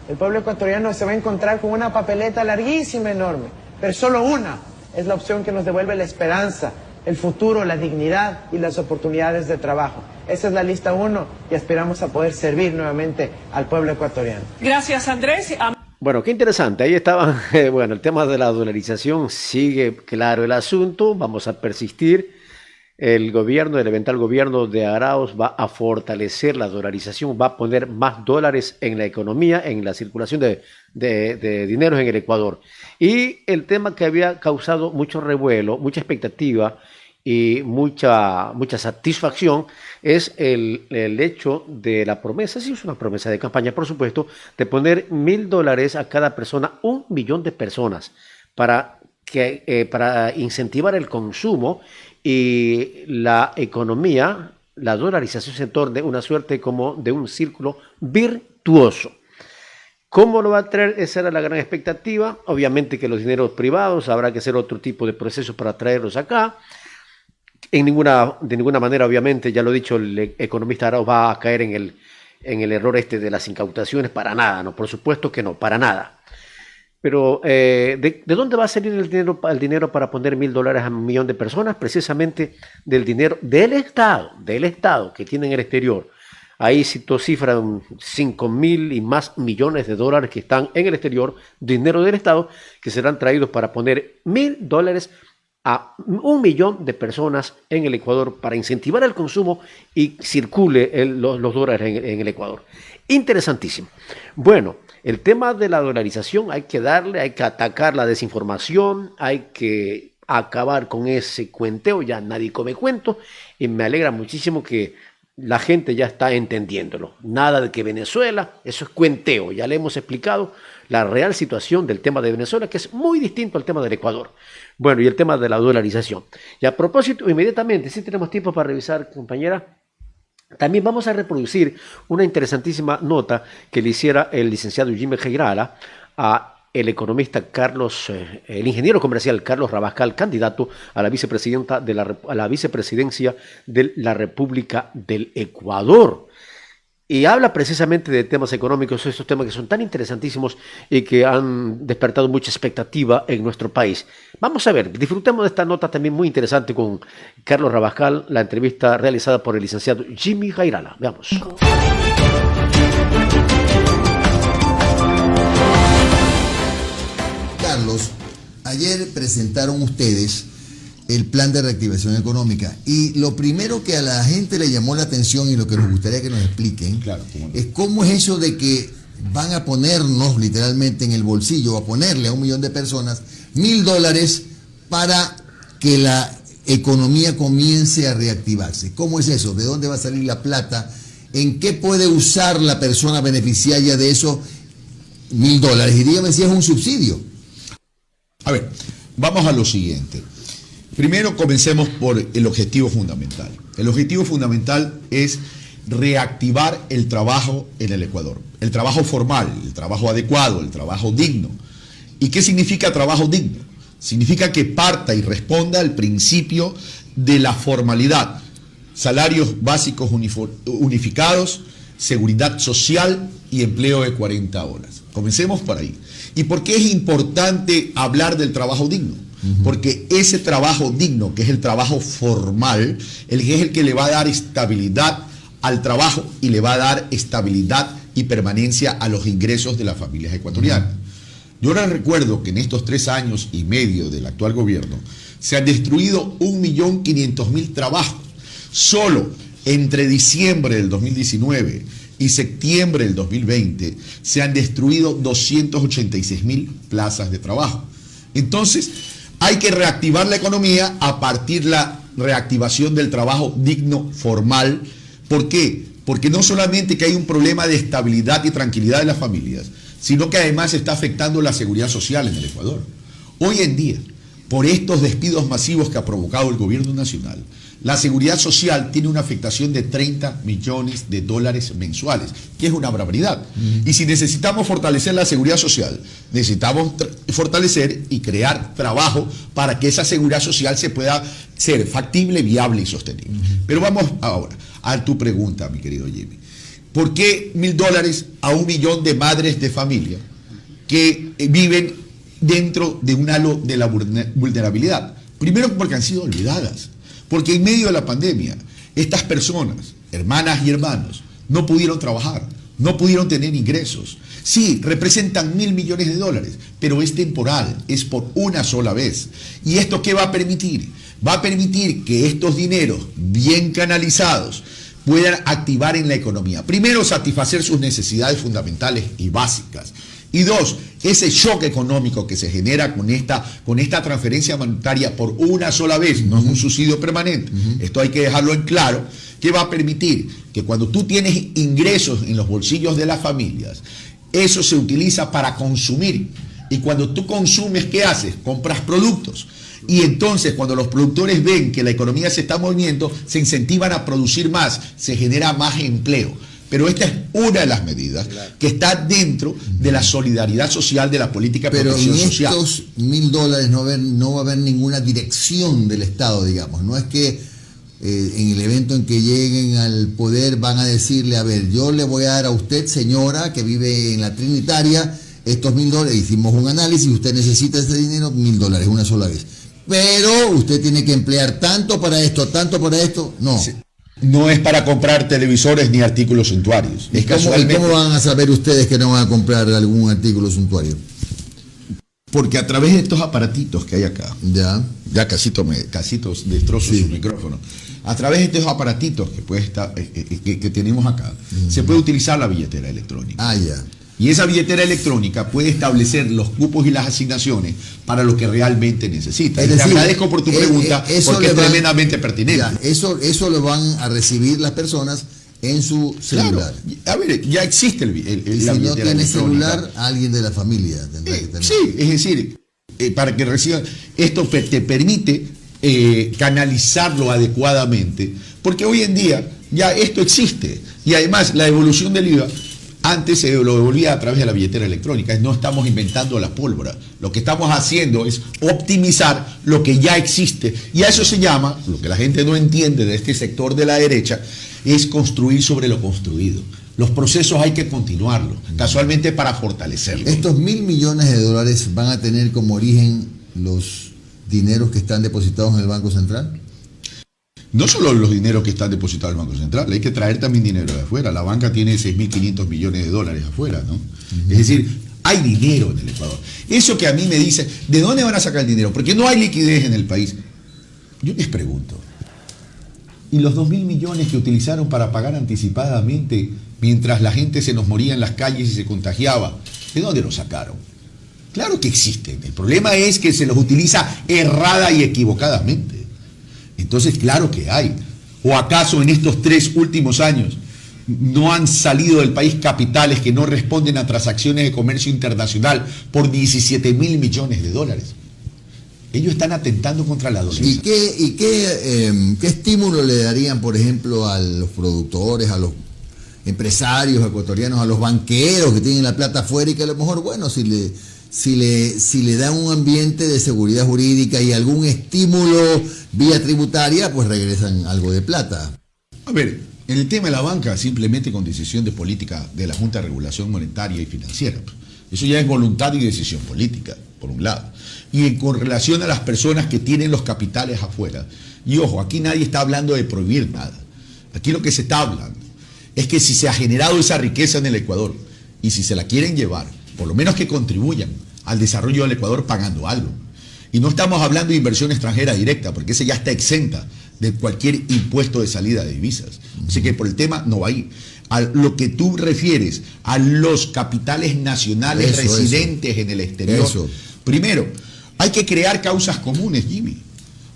el pueblo ecuatoriano se va a encontrar con una papeleta larguísima, enorme, pero solo una es la opción que nos devuelve la esperanza, el futuro, la dignidad y las oportunidades de trabajo. Esa es la lista 1 y aspiramos a poder servir nuevamente al pueblo ecuatoriano. Gracias, Andrés. Bueno, qué interesante. Ahí estaba, bueno, el tema de la dolarización, sigue claro el asunto, vamos a persistir. El eventual gobierno de Arauz va a fortalecer la dolarización, va a poner más dólares en la economía, en la circulación de dineros en el Ecuador. Y el tema que había causado mucho revuelo, mucha expectativa y mucha satisfacción es el hecho de la promesa, sí es una promesa de campaña, por supuesto, de poner $1.000 a cada persona, 1 millón de personas, para incentivar el consumo y la economía, la dolarización se torne una suerte como de un círculo virtuoso. ¿Cómo lo va a traer? Esa era la gran expectativa. Obviamente que los dineros privados habrá que hacer otro tipo de procesos para traerlos acá. De ninguna manera, obviamente, ya lo he dicho, el economista Arauz va a caer en el error de las incautaciones, para nada, no, por supuesto que no, para nada. Pero, ¿de dónde va a salir el dinero para poner $1.000 a 1 millón de personas? Precisamente del dinero del Estado que tiene en el exterior. Ahí citó cifras de 5.000 y más millones de dólares que están en el exterior, dinero del Estado, que serán traídos para poner $1.000 a 1 millón de personas en el Ecuador para incentivar el consumo y circule los dólares en el Ecuador. Interesantísimo. Bueno, el tema de la dolarización hay que atacar la desinformación, hay que acabar con ese cuenteo, ya nadie come cuento, y me alegra muchísimo que la gente ya está entendiéndolo. Nada de que Venezuela, eso es cuenteo, ya le hemos explicado la real situación del tema de Venezuela, que es muy distinto al tema del Ecuador. Bueno, y el tema de la dolarización. Y a propósito, inmediatamente, si tenemos tiempo para revisar, compañera, también vamos a reproducir una interesantísima nota que le hiciera el licenciado Jimmy Jairala a el economista el ingeniero comercial Carlos Rabascal, candidato a la vicepresidencia de la República del Ecuador. Y habla precisamente de temas económicos, estos temas que son tan interesantísimos y que han despertado mucha expectativa en nuestro país. Vamos a ver, disfrutemos de esta nota también muy interesante con Carlos Rabascal, la entrevista realizada por el licenciado Jimmy Jairala. Veamos. Carlos, ayer presentaron ustedes el plan de reactivación económica y lo primero que a la gente le llamó la atención y lo que nos gustaría que nos expliquen es cómo es eso de que van a ponernos literalmente en el bolsillo, a ponerle a 1 millón de personas $1.000 para que la economía comience a reactivarse. ¿Cómo es eso? ¿De dónde va a salir la plata? ¿En qué puede usar la persona beneficiaria de esos $1.000? Y dígame si es un subsidio. A ver, vamos a lo siguiente. Primero comencemos por el objetivo fundamental. El objetivo fundamental es reactivar el trabajo en el Ecuador. El trabajo formal, el trabajo adecuado, el trabajo digno. ¿Y qué significa trabajo digno? Significa que parta y responda al principio de la formalidad. Salarios básicos unificados, seguridad social y empleo de 40 horas. Comencemos por ahí. ¿Y por qué es importante hablar del trabajo digno? Porque ese trabajo digno, que es el trabajo formal, es el que le va a dar estabilidad al trabajo y le va a dar estabilidad y permanencia a los ingresos de las familias ecuatorianas. Yo les recuerdo que en estos 3 años y medio del actual gobierno se han destruido 1.500.000 trabajos. Solo entre diciembre del 2019 y septiembre del 2020 se han destruido 286.000 plazas de trabajo. Entonces, hay que reactivar la economía a partir de la reactivación del trabajo digno formal. ¿Por qué? Porque no solamente que hay un problema de estabilidad y tranquilidad de las familias, sino que además está afectando la seguridad social en el Ecuador. Hoy en día, por estos despidos masivos que ha provocado el gobierno nacional, la seguridad social tiene una afectación de 30 millones de dólares mensuales, que es una barbaridad. Y si necesitamos fortalecer la seguridad social, necesitamos fortalecer y crear trabajo para que esa seguridad social se pueda ser factible, viable y sostenible. Pero vamos ahora a tu pregunta, mi querido Jimmy. ¿Por qué $1.000 a 1 millón de madres de familia que viven dentro de un halo de la vulnerabilidad? Primero porque han sido olvidadas. Porque en medio de la pandemia, estas personas, hermanas y hermanos, no pudieron trabajar, no pudieron tener ingresos. Sí, representan $1.000 millones de dólares, pero es temporal, es por una sola vez. ¿Y esto qué va a permitir? Va a permitir que estos dineros bien canalizados puedan activar en la economía. Primero, satisfacer sus necesidades fundamentales y básicas. Y 2, ese shock económico que se genera con esta transferencia monetaria por una sola vez, no es un subsidio permanente, esto hay que dejarlo en claro, que va a permitir que cuando tú tienes ingresos en los bolsillos de las familias, eso se utiliza para consumir. Y cuando tú consumes, ¿qué haces? Compras productos. Y entonces cuando los productores ven que la economía se está moviendo, se incentivan a producir más, se genera más empleo. Pero esta es una de las medidas que está dentro de la solidaridad social, de la política de protección social. Pero en estos $1.000 no va a haber ninguna dirección del Estado, digamos. No es que en el evento en que lleguen al poder van a decirle, a ver, yo le voy a dar a usted, señora, que vive en la Trinitaria, estos $1.000. Hicimos un análisis, usted necesita ese dinero, $1.000, una sola vez. Pero usted tiene que emplear tanto para esto, no. Sí. No es para comprar televisores ni artículos suntuarios. ¿Cómo van a saber ustedes que no van a comprar algún artículo suntuario? Porque a través de estos aparatitos que hay acá, ya casito destrozo su micrófono, a través de estos aparatitos que tenemos acá, se puede utilizar la billetera electrónica. Y esa billetera electrónica puede establecer los cupos y las asignaciones para lo que realmente necesita. Te agradezco por tu pregunta, porque es tremendamente pertinente. Eso lo van a recibir las personas en su celular. Claro. A ver, ya existe la billetera si no tiene electrónica. Celular, alguien de la familia tendrá que tener. Sí, es decir, para que reciban, esto te permite canalizarlo adecuadamente, porque hoy en día ya esto existe. Y además la evolución del IVA, antes se lo devolvía a través de la billetera electrónica. No estamos inventando la pólvora. Lo que estamos haciendo es optimizar lo que ya existe. Y a eso se llama, lo que la gente no entiende de este sector de la derecha, es construir sobre lo construido. Los procesos hay que continuarlos, casualmente para fortalecerlos. ¿Estos $1.000 millones de dólares van a tener como origen los dineros que están depositados en el Banco Central? No solo los dineros que están depositados en el Banco Central, hay que traer también dinero de afuera. La banca tiene 6.500 millones de dólares afuera, ¿no? Es decir, hay dinero en el Ecuador. Eso que a mí me dicen, ¿de dónde van a sacar el dinero? Porque no hay liquidez en el país. Yo les pregunto, ¿y los 2.000 millones que utilizaron para pagar anticipadamente mientras la gente se nos moría en las calles y se contagiaba, de dónde los sacaron? Claro que existen. El problema es que se los utiliza errada y equivocadamente. Entonces, claro que hay. ¿O acaso en estos 3 últimos años no han salido del país capitales que no responden a transacciones de comercio internacional por 17.000 millones de dólares? Ellos están atentando contra la dolencia. ¿Y qué estímulo le darían, por ejemplo, a los productores, a los empresarios ecuatorianos, a los banqueros que tienen la plata afuera y que a lo mejor, bueno, si le dan un ambiente de seguridad jurídica y algún estímulo vía tributaria, pues regresan algo de plata? A ver, en el tema de la banca, simplemente con decisión de política de la Junta de Regulación Monetaria y Financiera. Eso ya es voluntad y decisión política, por un lado. Y con relación a las personas que tienen los capitales afuera, y ojo, aquí nadie está hablando de prohibir nada. Aquí lo que se está hablando es que si se ha generado esa riqueza en el Ecuador y si se la quieren llevar, por lo menos que contribuyan al desarrollo del Ecuador pagando algo. Y no estamos hablando de inversión extranjera directa, porque esa ya está exenta de cualquier impuesto de salida de divisas. Así que por el tema no va ahí. A lo que tú refieres a los capitales nacionales residentes en el exterior. Primero, hay que crear causas comunes, Jimmy.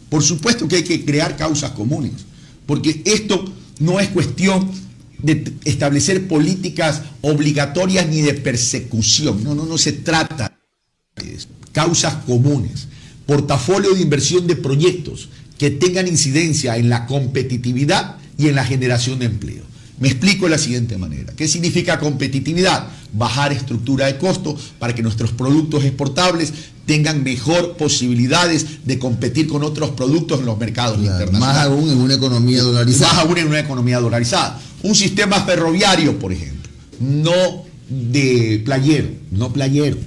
Por supuesto que hay que crear causas comunes, porque esto no es cuestión de establecer políticas obligatorias ni de persecución. No se trata de eso. Causas comunes, portafolio de inversión de proyectos que tengan incidencia en la competitividad y en la generación de empleo. Me explico de la siguiente manera. ¿Qué significa competitividad? Bajar estructura de costo para que nuestros productos exportables tengan mejor posibilidades de competir con otros productos en los mercados internacionales. Más aún en una economía dolarizada. Más aún en una economía dolarizada. Un sistema ferroviario, por ejemplo, no de playero,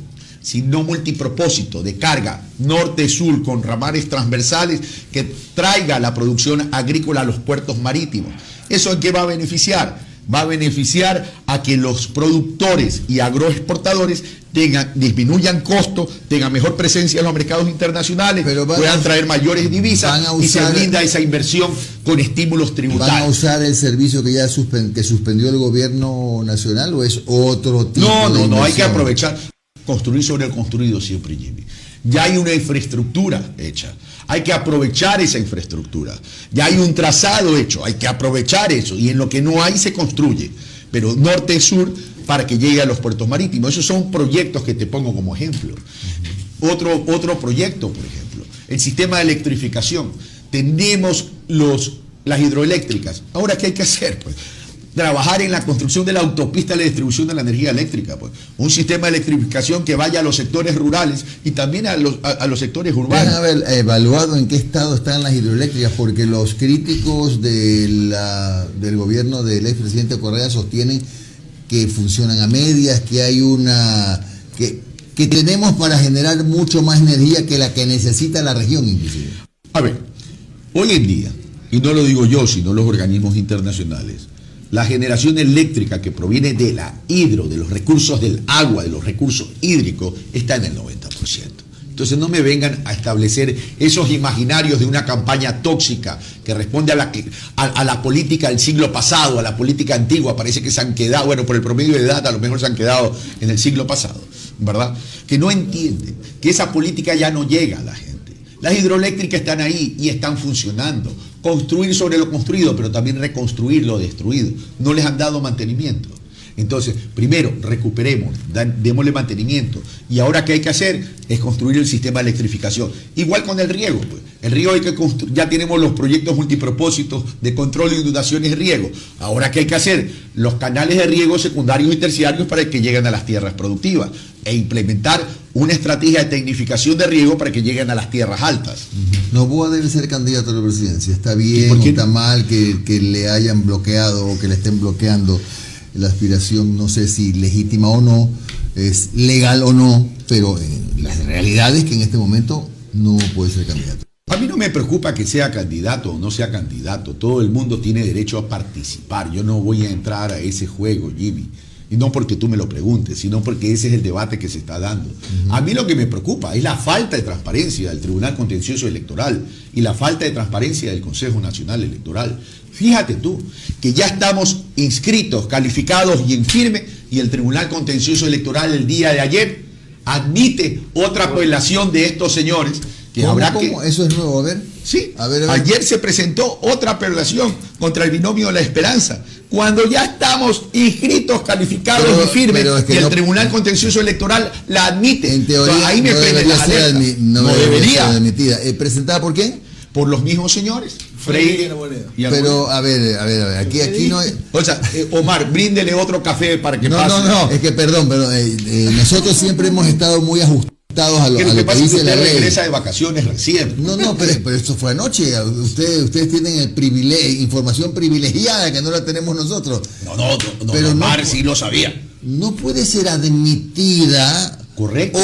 sino multipropósito, de carga norte-sur con ramales transversales que traiga la producción agrícola a los puertos marítimos. ¿Eso en qué va a beneficiar? Va a beneficiar a que los productores y agroexportadores disminuyan costos, tengan mejor presencia en los mercados internacionales, puedan traer mayores divisas y se brinda esa inversión con estímulos tributarios. ¿Van a usar el servicio que ya suspendió el gobierno nacional o es otro tipo de inversión? No, hay que aprovechar, construir sobre el construido siempre, Jimmy. Ya hay una infraestructura hecha. Hay que aprovechar esa infraestructura. Ya hay un trazado hecho, hay que aprovechar eso. Y en lo que no hay se construye. Pero norte-sur para que llegue a los puertos marítimos. Esos son proyectos que te pongo como ejemplo. Otro proyecto, por ejemplo, el sistema de electrificación. Tenemos las hidroeléctricas. Ahora, ¿qué hay que hacer? Pues trabajar en la construcción de la autopista de la distribución de la energía eléctrica, pues. Un sistema de electrificación que vaya a los sectores rurales y también a los sectores urbanos. ¿Van a haber evaluado en qué estado están las hidroeléctricas? Porque los críticos del gobierno del expresidente Correa sostienen que funcionan a medias, que hay que tenemos para generar mucho más energía que la que necesita la región, inclusive. A ver, hoy en día, y no lo digo yo, sino los organismos internacionales, la generación eléctrica que proviene de de los recursos del agua, de los recursos hídricos, está en el 90%. Entonces no me vengan a establecer esos imaginarios de una campaña tóxica que responde a la política del siglo pasado, a la política antigua. Parece que se han quedado, bueno, por el promedio de edad a lo mejor se han quedado en el siglo pasado, ¿verdad? Que no entienden que esa política ya no llega a la gente. Las hidroeléctricas están ahí y están funcionando. Construir sobre lo construido, pero también reconstruir lo destruido. No les han dado mantenimiento. Entonces, primero, recuperemos, démosle mantenimiento. Y ahora, ¿qué hay que hacer? Es construir el sistema de electrificación. Igual con el riego, pues. El riego hay que ya tenemos los proyectos multipropósitos de control de inundaciones y riego. Ahora, ¿qué hay que hacer? Los canales de riego secundarios y terciarios para que lleguen a las tierras productivas. E implementar una estrategia de tecnificación de riego para que lleguen a las tierras altas. Noboa debe ser candidato a la presidencia. ¿Está bien o está mal que le hayan bloqueado o que le estén bloqueando la aspiración? No sé si legítima o no, es legal o no, pero la realidad es que en este momento no puede ser candidato. A mí no me preocupa que sea candidato o no sea candidato. Todo el mundo tiene derecho a participar. Yo no voy a entrar a ese juego, Jimmy. Y no porque tú me lo preguntes, sino porque ese es el debate que se está dando. A mí lo que me preocupa es la falta de transparencia del Tribunal Contencioso Electoral y la falta de transparencia del Consejo Nacional Electoral. Fíjate tú, que ya estamos inscritos, calificados y en firme, y el Tribunal Contencioso Electoral el día de ayer admite otra apelación de estos señores ¿Cómo? ¿Eso es nuevo? A ver. Sí, a ver. Ayer se presentó otra apelación contra el binomio de la esperanza, cuando ya estamos inscritos, calificados y firmes, es que y el Tribunal Contencioso Electoral la admite. En teoría, ahí me prende la alerta. No debería ser admitida. ¿Presentada por quién? Por los mismos señores. Freire y Pero, a ver, aquí no hay... O sea, Omar, bríndele otro café para que pase. No, es que perdón, nosotros siempre hemos estado muy ajustados a lo que dice la ley. Regresa de vacaciones recién. No, pero esto fue anoche. Ustedes tienen el privilegio, información privilegiada que no la tenemos nosotros. Pero Omar sí lo sabía. No puede ser admitida. Correcto.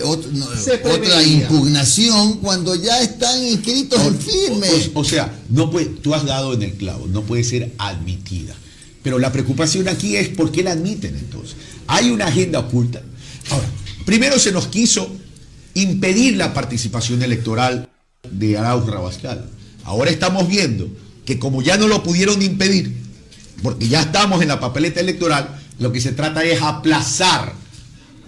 Otra impugnación cuando ya están inscritos en firme. O sea, no puede, tú has dado en el clavo, no puede ser admitida. Pero la preocupación aquí es por qué la admiten entonces. Hay una agenda oculta. Ahora, primero se nos quiso impedir la participación electoral de Arauz Rabascal. Ahora estamos viendo que como ya no lo pudieron impedir, porque ya estamos en la papeleta electoral, lo que se trata es aplazar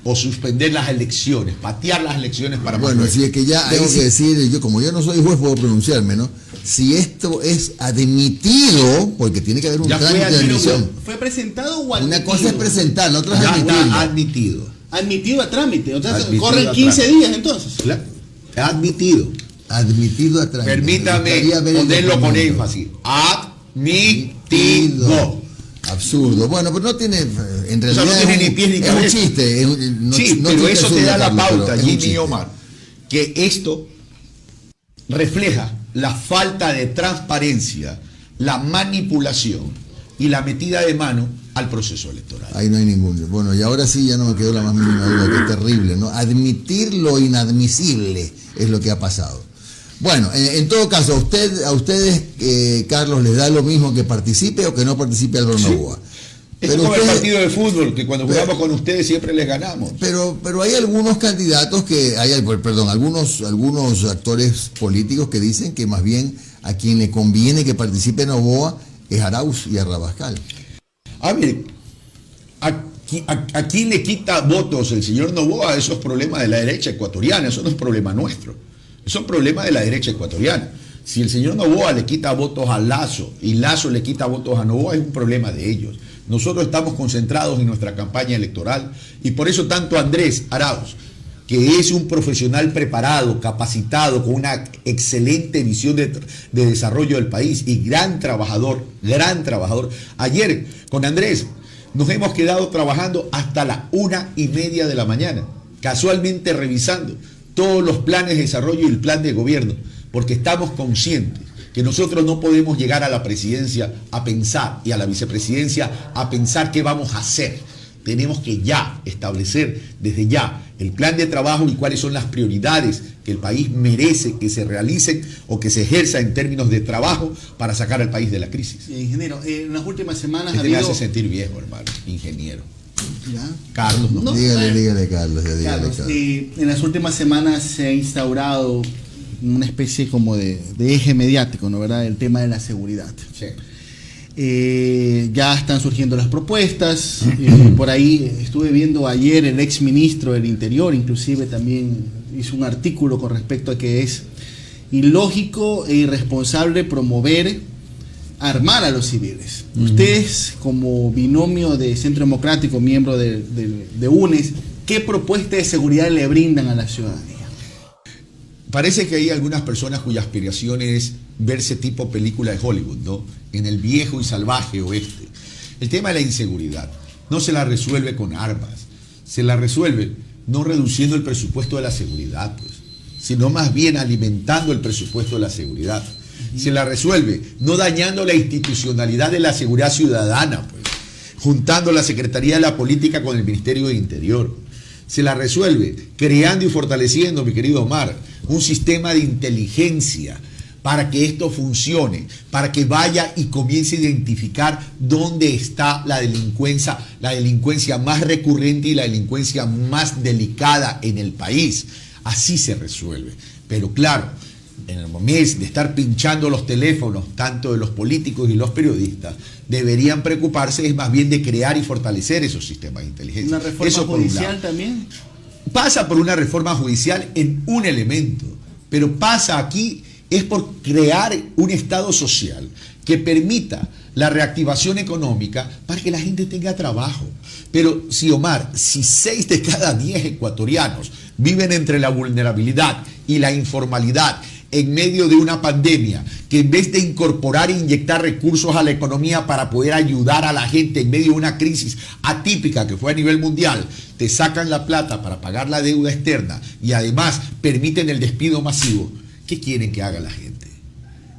o suspender las elecciones, patear las elecciones para... Bueno, si es que ya tengo que decir, como yo no soy juez, puedo pronunciarme, ¿no? Si esto es admitido, porque tiene que haber un trámite de admisión. ¿Fue presentado o admitido? Una cosa es presentar, la otra es admitirlo. Está admitido. Admitido a trámite, o sea, Admitido corren 15 días entonces. Claro. Admitido. Admitido a trámite. Permítame ponerlo con énfasis. Admitido. Absurdo. Bueno, pero no tiene, en realidad, no tiene ni pies ni cabeza. Es un chiste. Pero eso te da la pauta, Jimmy y Omar, que esto refleja la falta de transparencia, la manipulación y la metida de mano al proceso electoral. Ahí no hay ninguno. Bueno, y ahora sí ya no me quedó la más mínima duda, que es terrible, ¿no? Admitir lo inadmisible es lo que ha pasado. Bueno, en todo caso, a ustedes, Carlos, ¿les da lo mismo que participe o que no participe Álvaro Noboa? Es como el partido de fútbol, que cuando jugamos con ustedes siempre les ganamos. Pero hay algunos candidatos algunos actores políticos que dicen que más bien a quien le conviene que participe Noboa es Arauz y a Rabascal. A ver, ¿a quién le quita votos el señor Noboa? Eso es problema de la derecha ecuatoriana, eso no es problema nuestro. Es un problema de la derecha ecuatoriana. Si el señor Noboa le quita votos a Lasso y Lasso le quita votos a Noboa, es un problema de ellos. Nosotros estamos concentrados en nuestra campaña electoral y por eso tanto Andrés Arauz, que es un profesional preparado, capacitado, con una excelente visión de desarrollo del país y gran trabajador. Ayer con Andrés nos hemos quedado trabajando hasta las 1:30 de la mañana, casualmente revisando todos los planes de desarrollo y el plan de gobierno, porque estamos conscientes que nosotros no podemos llegar a la presidencia a pensar y a la vicepresidencia a pensar qué vamos a hacer. Tenemos que ya establecer desde ya el plan de trabajo y cuáles son las prioridades que el país merece que se realicen o que se ejerza en términos de trabajo para sacar al país de la crisis. Ingeniero, en las últimas semanas me hace sentir viejo, hermano, ingeniero. ¿Ya? Carlos, ¿no? Dígale, Carlos. En las últimas semanas se ha instaurado una especie como de eje mediático, ¿no? ¿Verdad? El tema de la seguridad. Sí. Ya están surgiendo las propuestas. Por ahí estuve viendo ayer el ex ministro del Interior, inclusive también hizo un artículo con respecto a que es ilógico e irresponsable armar a los civiles. Ustedes, como binomio de Centro Democrático, miembro de UNES, ¿qué propuesta de seguridad le brindan a la ciudadanía? Parece que hay algunas personas cuya aspiración es verse tipo película de Hollywood, ¿no? En el viejo y salvaje oeste. El tema de la inseguridad no se la resuelve con armas, se la resuelve no reduciendo el presupuesto de la seguridad, pues, sino más bien alimentando el presupuesto de la seguridad. Se la resuelve no dañando la institucionalidad de la seguridad ciudadana, pues, juntando la Secretaría de la Política con el Ministerio de Interior. Se la resuelve creando y fortaleciendo, mi querido Omar, un sistema de inteligencia para que esto funcione, para que vaya y comience a identificar dónde está la delincuencia más recurrente y la delincuencia más delicada en el país. Así se resuelve. Pero claro, en el momento de estar pinchando los teléfonos, tanto de los políticos y los periodistas, deberían preocuparse es más bien de crear y fortalecer esos sistemas de inteligencia. ¿Una reforma judicial también? pasa por una reforma judicial en un elemento, pero pasa aquí es por crear un Estado social que permita la reactivación económica para que la gente tenga trabajo. Pero si, Omar, si 6 de cada 10 ecuatorianos viven entre la vulnerabilidad y la informalidad en medio de una pandemia, que en vez de incorporar e inyectar recursos a la economía para poder ayudar a la gente en medio de una crisis atípica que fue a nivel mundial, te sacan la plata para pagar la deuda externa y además permiten el despido masivo, ¿qué quieren que haga la gente?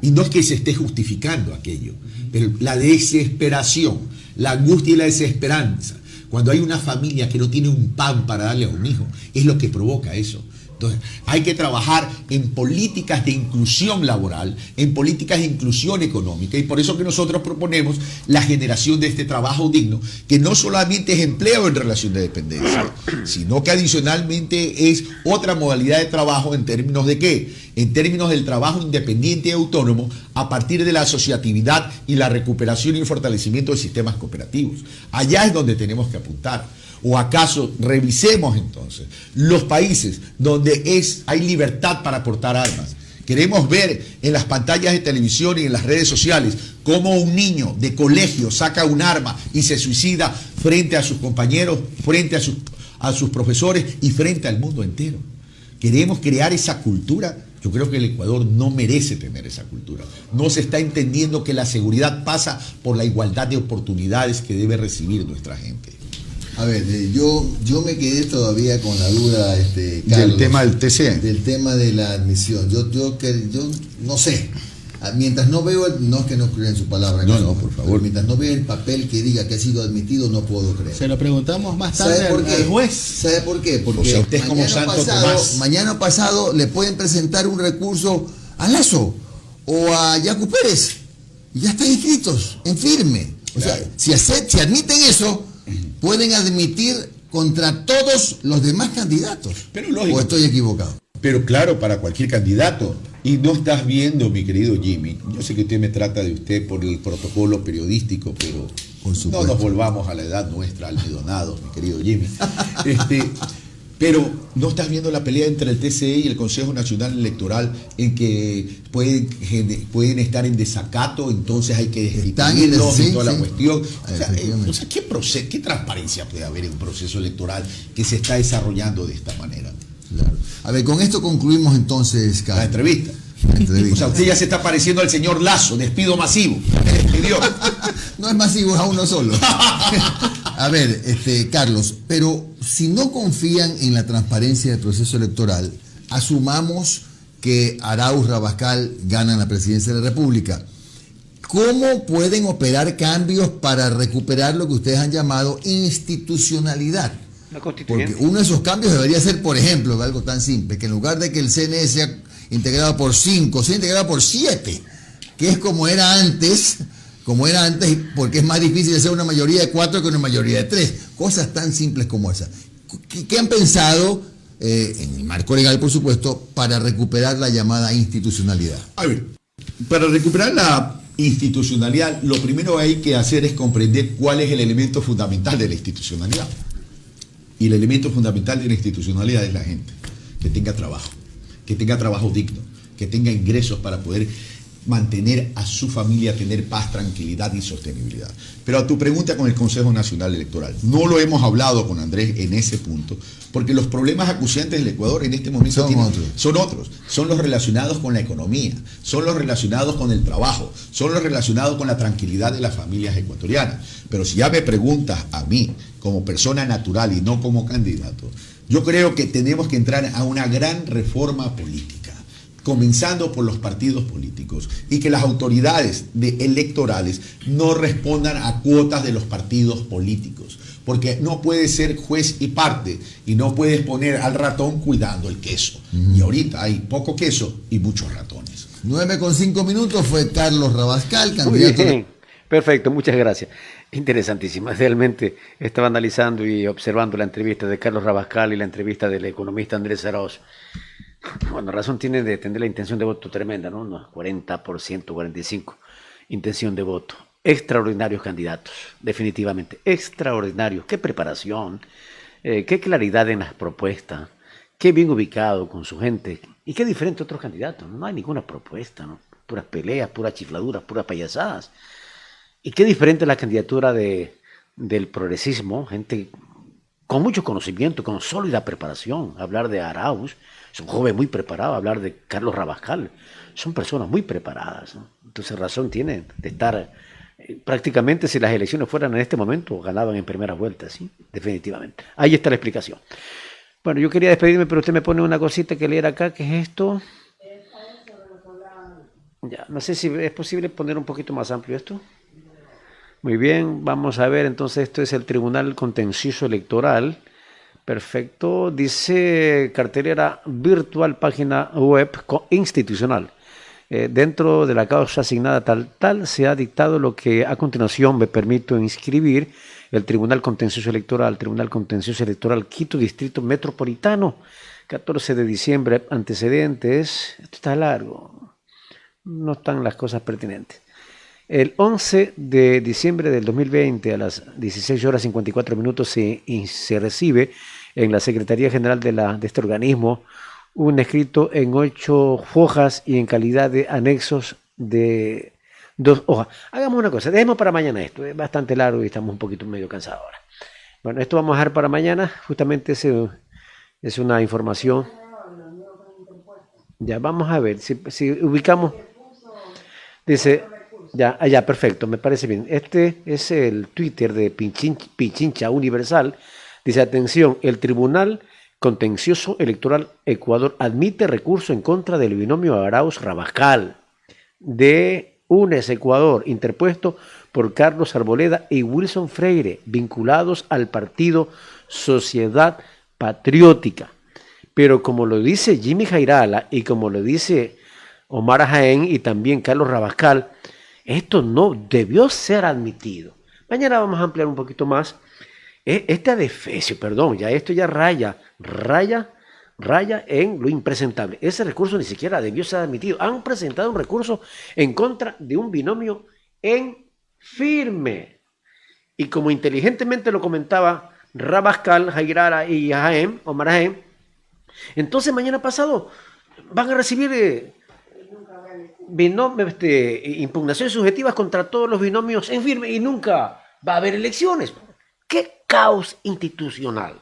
Y no es que se esté justificando aquello, pero la desesperación, la angustia y la desesperanza, cuando hay una familia que no tiene un pan para darle a un hijo, es lo que provoca eso. Entonces, hay que trabajar en políticas de inclusión laboral, en políticas de inclusión económica, y por eso que nosotros proponemos la generación de este trabajo digno, que no solamente es empleo en relación de dependencia, sino que adicionalmente es otra modalidad de trabajo en términos de ¿qué? En términos del trabajo independiente y autónomo a partir de la asociatividad y la recuperación y el fortalecimiento de sistemas cooperativos. Allá es donde tenemos que apuntar. ¿O acaso revisemos entonces los países donde hay libertad para portar armas? Queremos ver en las pantallas de televisión y en las redes sociales cómo un niño de colegio saca un arma y se suicida frente a sus compañeros, frente a sus profesores y frente al mundo entero. Queremos crear esa cultura. Yo creo que el Ecuador no merece tener esa cultura. No se está entendiendo que la seguridad pasa por la igualdad de oportunidades que debe recibir nuestra gente. A ver, yo me quedé todavía con la duda, Carlos, del tema del TCE. Del tema de la admisión. Yo no sé. Mientras no veo, no es que no crea en su palabra. No, por favor. Mientras no veo el papel que diga que ha sido admitido, no puedo creer. Se lo preguntamos más tarde al juez. ¿Sabe por qué? Porque o sea, usted es como Santo Tomás. Mañana pasado le pueden presentar un recurso a Lazo o a Yacu Pérez. Y ya están inscritos en firme. O sea, si admiten eso, pueden admitir contra todos los demás candidatos. Pero lógico. ¿O estoy equivocado? Pero claro, para cualquier candidato. Y no estás viendo, mi querido Jimmy, yo sé que usted me trata de usted por el protocolo periodístico, pero no nos volvamos a la edad nuestra, almidonados, mi querido Jimmy. Pero no estás viendo la pelea entre el TCE y el Consejo Nacional Electoral en que pueden estar en desacato, entonces hay que destituirlos y toda la cuestión. O sea, ¿qué transparencia puede haber en un proceso electoral que se está desarrollando de esta manera? Claro. A ver, con esto concluimos entonces, Carlos. La entrevista. O sea, usted ya se está pareciendo al señor Lazo, despido masivo. Me despidió. No es masivo, es a uno solo. A ver, Carlos, pero si no confían en la transparencia del proceso electoral, asumamos que Arauz Rabascal ganan la presidencia de la República. ¿Cómo pueden operar cambios para recuperar lo que ustedes han llamado institucionalidad? Porque uno de esos cambios debería ser, por ejemplo, algo tan simple, que en lugar de que el CNE sea integrado por 5, sea integrado por 7, que es como era antes, porque es más difícil hacer una mayoría de 4 que una mayoría de 3. Cosas tan simples como esas. ¿Qué han pensado, en el marco legal, por supuesto, para recuperar la llamada institucionalidad? A ver, para recuperar la institucionalidad, lo primero que hay que hacer es comprender cuál es el elemento fundamental de la institucionalidad. Y el elemento fundamental de la institucionalidad es la gente, que tenga trabajo digno, que tenga ingresos para poder mantener a su familia, tener paz, tranquilidad y sostenibilidad. Pero a tu pregunta con el Consejo Nacional Electoral, no lo hemos hablado con Andrés en ese punto, porque los problemas acuciantes del Ecuador en este momento son otros, son los relacionados con la economía, son los relacionados con el trabajo, son los relacionados con la tranquilidad de las familias ecuatorianas. Pero si ya me preguntas a mí, como persona natural y no como candidato, yo creo que tenemos que entrar a una gran reforma política, comenzando por los partidos políticos, y que las autoridades electorales no respondan a cuotas de los partidos políticos, porque no puedes ser juez y parte y no puedes poner al ratón cuidando el queso. Y ahorita hay poco queso y muchos ratones. 9:05 fue Carlos Rabascal, candidato. Muy bien. Perfecto, muchas gracias. Interesantísima. Realmente estaba analizando y observando la entrevista de Carlos Rabascal y la entrevista del economista Andrés Arauz. Bueno, razón tiene de tener la intención de voto tremenda, ¿no? Unos 40%, 45% intención de voto. Extraordinarios candidatos, definitivamente, extraordinarios. Qué preparación, qué claridad en las propuestas, qué bien ubicado con su gente y qué diferente a otros candidatos. No hay ninguna propuesta, ¿no? Puras peleas, puras chifladuras, puras payasadas. Y qué diferente la candidatura del progresismo, gente con mucho conocimiento, con sólida preparación. Hablar de Arauz, es un joven muy preparado. Hablar de Carlos Rabascal, son personas muy preparadas, ¿no? Entonces razón tienen de estar, prácticamente si las elecciones fueran en este momento, ganaban en primera vuelta, ¿sí? Definitivamente. Ahí está la explicación. Bueno, yo quería despedirme, pero usted me pone una cosita que leer acá, ¿qué es esto? Ya, no sé si es posible poner un poquito más amplio esto. Muy bien, vamos a ver, entonces esto es el Tribunal Contencioso Electoral. Perfecto, dice cartelera virtual, página web institucional. Dentro de la causa asignada tal, se ha dictado lo que a continuación me permito inscribir. El Tribunal Contencioso Electoral, Quito Distrito Metropolitano, 14 de diciembre, antecedentes, esto está largo, no están las cosas pertinentes. El 11 de diciembre del 2020 a las 16 horas 54 minutos se recibe en la Secretaría General de este organismo un escrito en 8 hojas y en calidad de anexos de 2 hojas. Hagamos una cosa, dejemos para mañana esto, es bastante largo y estamos un poquito medio cansados ahora. Bueno, esto vamos a dejar para mañana, justamente es una información. Ya, vamos a ver, si ubicamos, dice, ya, perfecto, me parece bien. Este es el Twitter de Pichincha Universal, dice, atención, el Tribunal Contencioso Electoral Ecuador admite recurso en contra del binomio Arauz-Rabascal de UNES Ecuador, interpuesto por Carlos Arboleda y Wilson Freire, vinculados al partido Sociedad Patriótica. Pero como lo dice Jimmy Jairala y como lo dice Omar Jaén y también Carlos Rabascal, esto no debió ser admitido. Mañana vamos a ampliar un poquito más. Este adefesio, ya esto ya raya en lo impresentable. Ese recurso ni siquiera debió ser admitido. Han presentado un recurso en contra de un binomio en firme. Y como inteligentemente lo comentaba Rabascal, Jairala y Jaén, Omar Jaén, entonces mañana pasado van a recibir impugnaciones subjetivas contra todos los binomios en firme y nunca va a haber elecciones. ¡Qué caos institucional!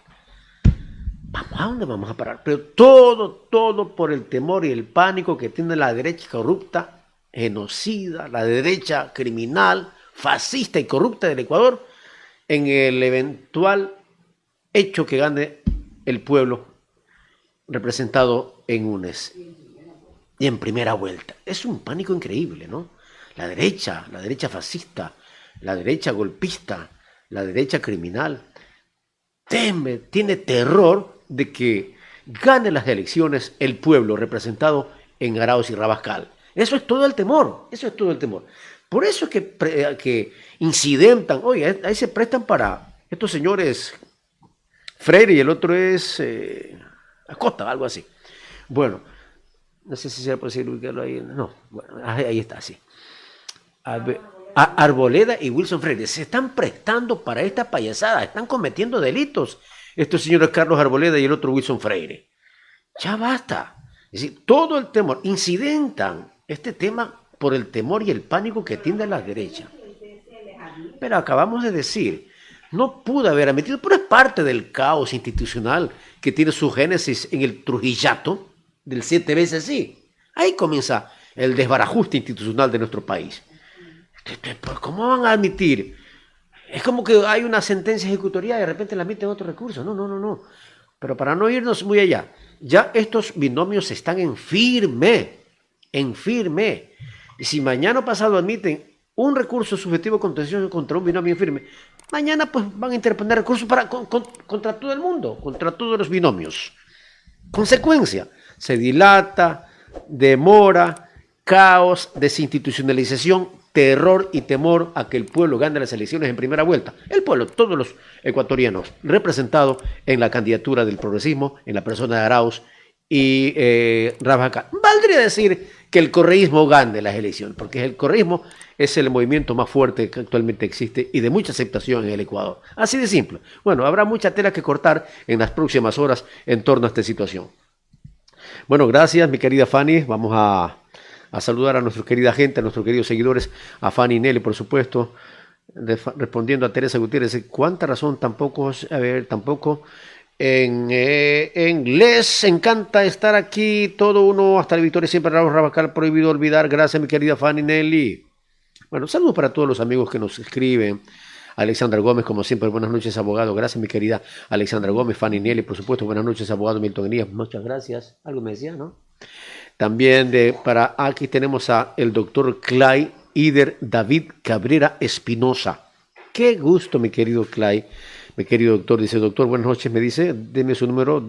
¿A dónde vamos a parar? Pero todo por el temor y el pánico que tiene la derecha corrupta, genocida, la derecha criminal, fascista y corrupta del Ecuador, en el eventual hecho que gane el pueblo representado en UNES y en primera vuelta. Es un pánico increíble, ¿no? La derecha fascista, la derecha golpista, la derecha criminal, tiene terror de que gane las elecciones el pueblo representado en Arauz y Rabascal. Eso es todo el temor, Por eso es que incidentan, oye, ahí se prestan para estos señores Freire y el otro es Acosta, algo así. Bueno, no sé si será posible ubicarlo ahí. No, bueno, ahí está, sí. Arboleda y Wilson Freire se están prestando para esta payasada, están cometiendo delitos estos señores Carlos Arboleda y el otro Wilson Freire. Ya basta. Es decir, todo el temor, incidentan este tema por el temor y el pánico que tiene la derecha. Pero acabamos de decir, no pudo haber admitido, pero es parte del caos institucional que tiene su génesis en el Trujillato del 7 veces sí. Ahí comienza el desbarajuste institucional de nuestro país. ¿Cómo van a admitir? Es como que hay una sentencia ejecutorial y de repente la admiten otro recurso. No. Pero para no irnos muy allá, ya estos binomios están en firme. Y si mañana pasado admiten un recurso subjetivo contencioso contra un binomio en firme, mañana pues van a interponer recursos contra todo el mundo, contra todos los binomios. Consecuencia, se dilata, demora, caos, desinstitucionalización, terror y temor a que el pueblo gane las elecciones en primera vuelta. El pueblo, todos los ecuatorianos, representados en la candidatura del progresismo, en la persona de Arauz y Rabascal. Valdría decir que el correísmo gane las elecciones, porque el correísmo es el movimiento más fuerte que actualmente existe y de mucha aceptación en el Ecuador. Así de simple. Bueno, habrá mucha tela que cortar en las próximas horas en torno a esta situación. Bueno, gracias, mi querida Fanny. Vamos a saludar a nuestra querida gente, a nuestros queridos seguidores, a Fanny y Nelly, por supuesto, respondiendo a Teresa Gutiérrez. ¿Cuánta razón? Tampoco les encanta estar aquí, todo uno, hasta la victoria siempre. Raúl Rabascal, prohibido olvidar. Gracias, mi querida Fanny Nelly. Bueno, saludos para todos los amigos que nos escriben. Alexandra Gómez, como siempre, buenas noches, abogado. Gracias, mi querida Alexandra Gómez. Fanny Nelly, por supuesto, buenas noches, abogado Milton Elías. Muchas gracias. Algo me decía, ¿no? También para aquí tenemos a el doctor Clay Ider David Cabrera Espinosa. Qué gusto, mi querido Clay. Mi querido doctor, dice, doctor, buenas noches, me dice, deme su número,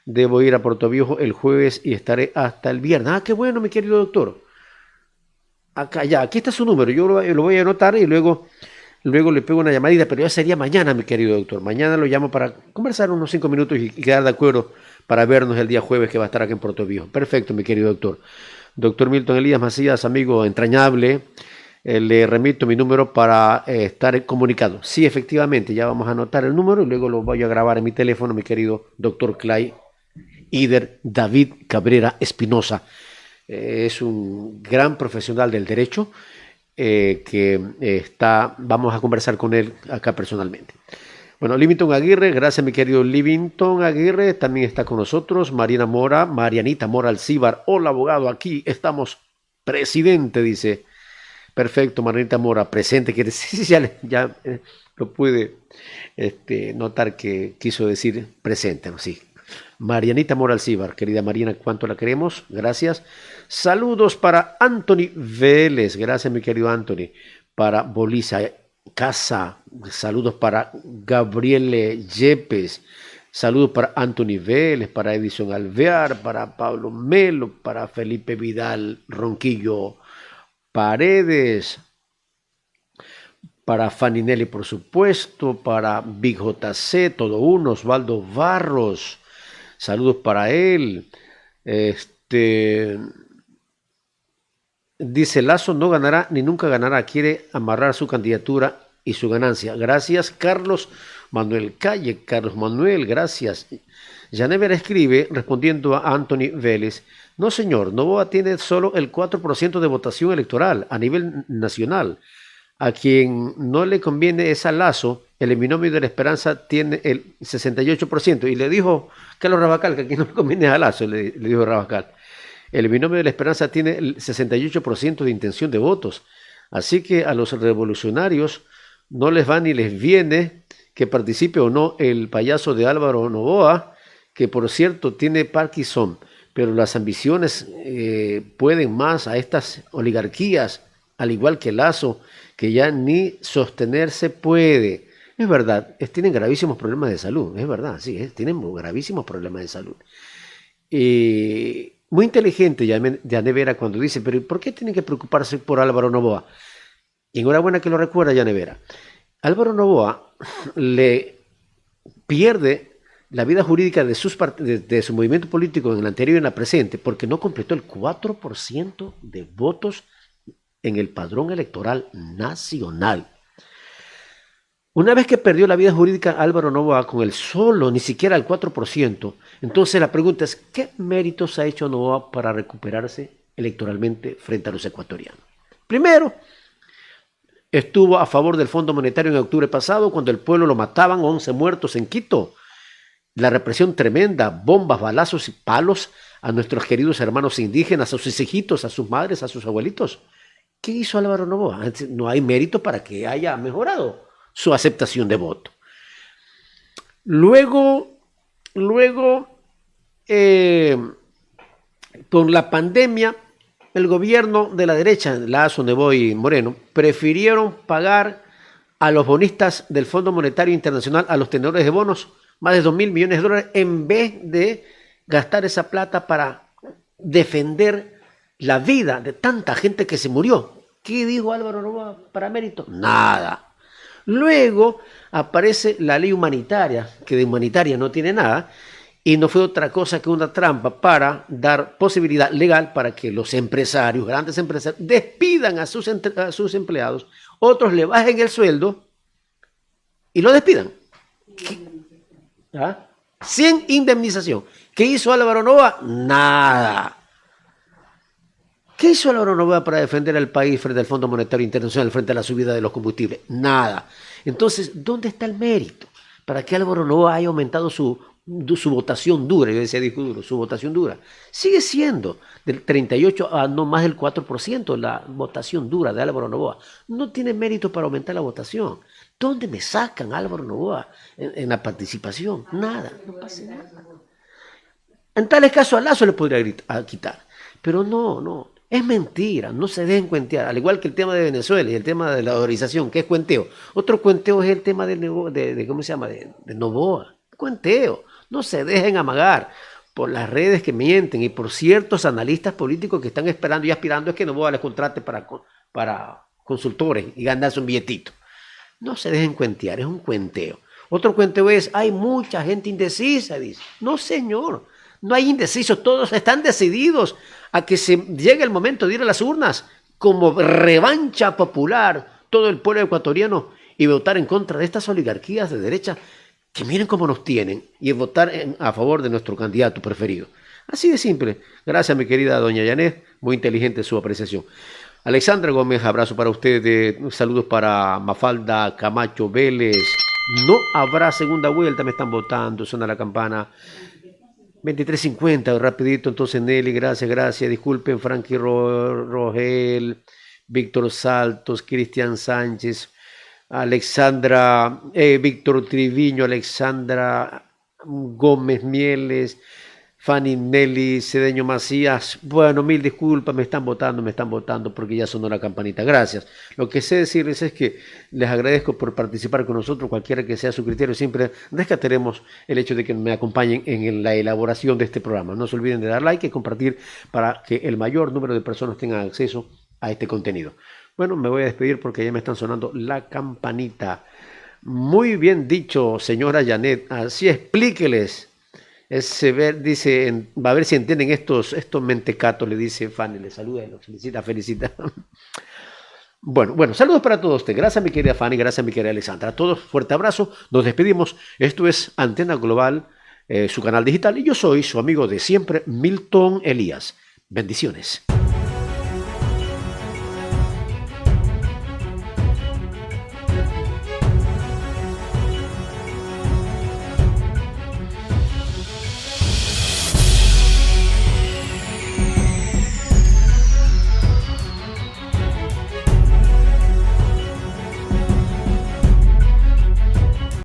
debo ir a Puerto Viejo el jueves y estaré hasta el viernes. Ah, qué bueno, mi querido doctor. Acá, ya, aquí está su número, yo lo voy a anotar y luego le pego una llamadita, pero ya sería mañana, mi querido doctor. Mañana lo llamo para conversar unos 5 minutos y quedar de acuerdo para vernos el día jueves que va a estar aquí en Puerto Viejo. Perfecto, mi querido doctor. Doctor Milton Elías Macías, amigo entrañable. Le remito mi número para estar comunicado. Sí, efectivamente, ya vamos a anotar el número y luego lo voy a grabar en mi teléfono, mi querido doctor Clay Ider David Cabrera Espinosa. Es un gran profesional del derecho vamos a conversar con él acá personalmente. Bueno, Livington Aguirre, gracias mi querido Livington Aguirre, también está con nosotros. Marianita Mora Alcíbar, hola abogado, aquí estamos, presidente, dice. Perfecto, Marianita Mora, presente, que ya lo pude notar que quiso decir presente, ¿no? Sí. Marianita Mora Alcíbar, querida Mariana, ¿cuánto la queremos? Gracias. Saludos para Anthony Vélez, gracias mi querido Anthony. Para Bolisa Casa, saludos para Gabriele Yepes, saludos para Anthony Vélez, para Edison Alvear, para Pablo Melo, para Felipe Vidal Ronquillo Paredes, para Fanny Nelly, por supuesto, para Big JC, todo uno, Osvaldo Barros, saludos para él. Dice, Lazo no ganará ni nunca ganará, quiere amarrar su candidatura y su ganancia. Gracias, Carlos Manuel Calle. Carlos Manuel, gracias. Yanevera escribe, respondiendo a Anthony Vélez, no señor, Noboa tiene solo el 4% de votación electoral a nivel nacional. A quien no le conviene es a Lazo, el binomio de la esperanza tiene el 68%. Y le dijo Carlos Rabascal que a quien no le conviene es a Lazo, le dijo Rabascal. El binomio de la esperanza tiene el 68% de intención de votos. Así que a los revolucionarios no les va ni les viene que participe o no el payaso de Álvaro Noboa, que por cierto tiene Parkinson, pero las ambiciones pueden más a estas oligarquías, al igual que Lazo, que ya ni sostenerse puede. Es verdad, tienen gravísimos problemas de salud, es verdad, sí, tienen gravísimos problemas de salud. Muy inteligente Yanevera cuando dice, pero ¿por qué tienen que preocuparse por Álvaro Noboa? Y enhorabuena que lo recuerda Yanevera. Álvaro Noboa le pierde la vida jurídica de su movimiento político en el anterior y en la presente porque no completó el 4% de votos en el padrón electoral nacional. Una vez que perdió la vida jurídica Álvaro Noboa con el solo, ni siquiera el 4%, entonces la pregunta es, ¿qué méritos ha hecho Noboa para recuperarse electoralmente frente a los ecuatorianos? Primero, estuvo a favor del Fondo Monetario en octubre pasado, cuando el pueblo lo mataban, 11 muertos en Quito. La represión tremenda, bombas, balazos y palos a nuestros queridos hermanos indígenas, a sus hijitos, a sus madres, a sus abuelitos. ¿Qué hizo Álvaro Noboa? No hay mérito para que haya mejorado su aceptación de voto. Luego, con la pandemia, el gobierno de la derecha, Lazo, Noboa y Moreno, prefirieron pagar a los bonistas del Fondo Monetario Internacional, a los tenedores de bonos, más de 2.000 millones de dólares, en vez de gastar esa plata para defender la vida de tanta gente que se murió. ¿Qué dijo Álvaro Noboa para mérito? Nada. Luego aparece la ley humanitaria, que de humanitaria no tiene nada, y no fue otra cosa que una trampa para dar posibilidad legal para que los empresarios, grandes empresarios, despidan a sus empleados, otros le bajen el sueldo y lo despidan. ¿Ah? Sin indemnización. ¿Qué hizo Álvaro Noboa? Nada. ¿Qué hizo Álvaro Noboa para defender al país frente al Fondo Monetario Internacional, frente a la subida de los combustibles? Nada. Entonces, ¿dónde está el mérito para que Álvaro Noboa haya aumentado su votación dura? Yo decía disco duro, su votación dura. Sigue siendo del 38 a no más del 4% la votación dura de Álvaro Noboa. No tiene mérito para aumentar la votación. ¿Dónde me sacan a Álvaro Noboa en la participación? Nada, no pasa nada. En tales casos a Lazo le podría quitar. Pero no. Es mentira, no se dejen cuentear. Al igual que el tema de Venezuela y el tema de la dolarización, que es cuenteo. Otro cuenteo es el tema de ¿cómo se llama? De Noboa. Cuenteo. No se dejen amagar por las redes que mienten y por ciertos analistas políticos que están esperando y aspirando a que Noboa les contrate para consultores y ganarse un billetito. No se dejen cuentear, es un cuenteo. Otro cuenteo es, hay mucha gente indecisa, dice. No, señor, no hay indecisos, todos están decididos a que se llegue el momento de ir a las urnas como revancha popular, todo el pueblo ecuatoriano, y votar en contra de estas oligarquías de derecha que miren cómo nos tienen, y votar a favor de nuestro candidato preferido. Así de simple. Gracias, mi querida doña Yanet, muy inteligente su apreciación. Alexandra Gómez, abrazo para usted, saludos para Mafalda Camacho Vélez. No habrá segunda vuelta, me están votando, suena la campana. 23:50, rapidito, entonces Nelly, gracias, disculpen, Frankie Rogel, Víctor Saltos, Cristian Sánchez, Alexandra, Víctor Triviño, Alexandra Gómez Mieles, Fanny Nelly, Cedeño Macías. Bueno, mil disculpas, me están votando porque ya sonó la campanita. Gracias. Lo que sé decirles es que les agradezco por participar con nosotros, cualquiera que sea su criterio. Siempre rescataremos el hecho de que me acompañen en la elaboración de este programa. No se olviden de dar like y compartir para que el mayor número de personas tengan acceso a este contenido. Bueno, me voy a despedir porque ya me están sonando la campanita. Muy bien dicho, señora Yanet. Así explíqueles. Dice, va a ver si entienden estos mentecatos, le dice Fanny, le saluda y los felicita. Bueno, saludos para todos ustedes. Gracias, mi querida Fanny, gracias, mi querida Alexandra. A todos, fuerte abrazo, nos despedimos. Esto es Antena Global, su canal digital, y yo soy su amigo de siempre, Milton Elías. Bendiciones.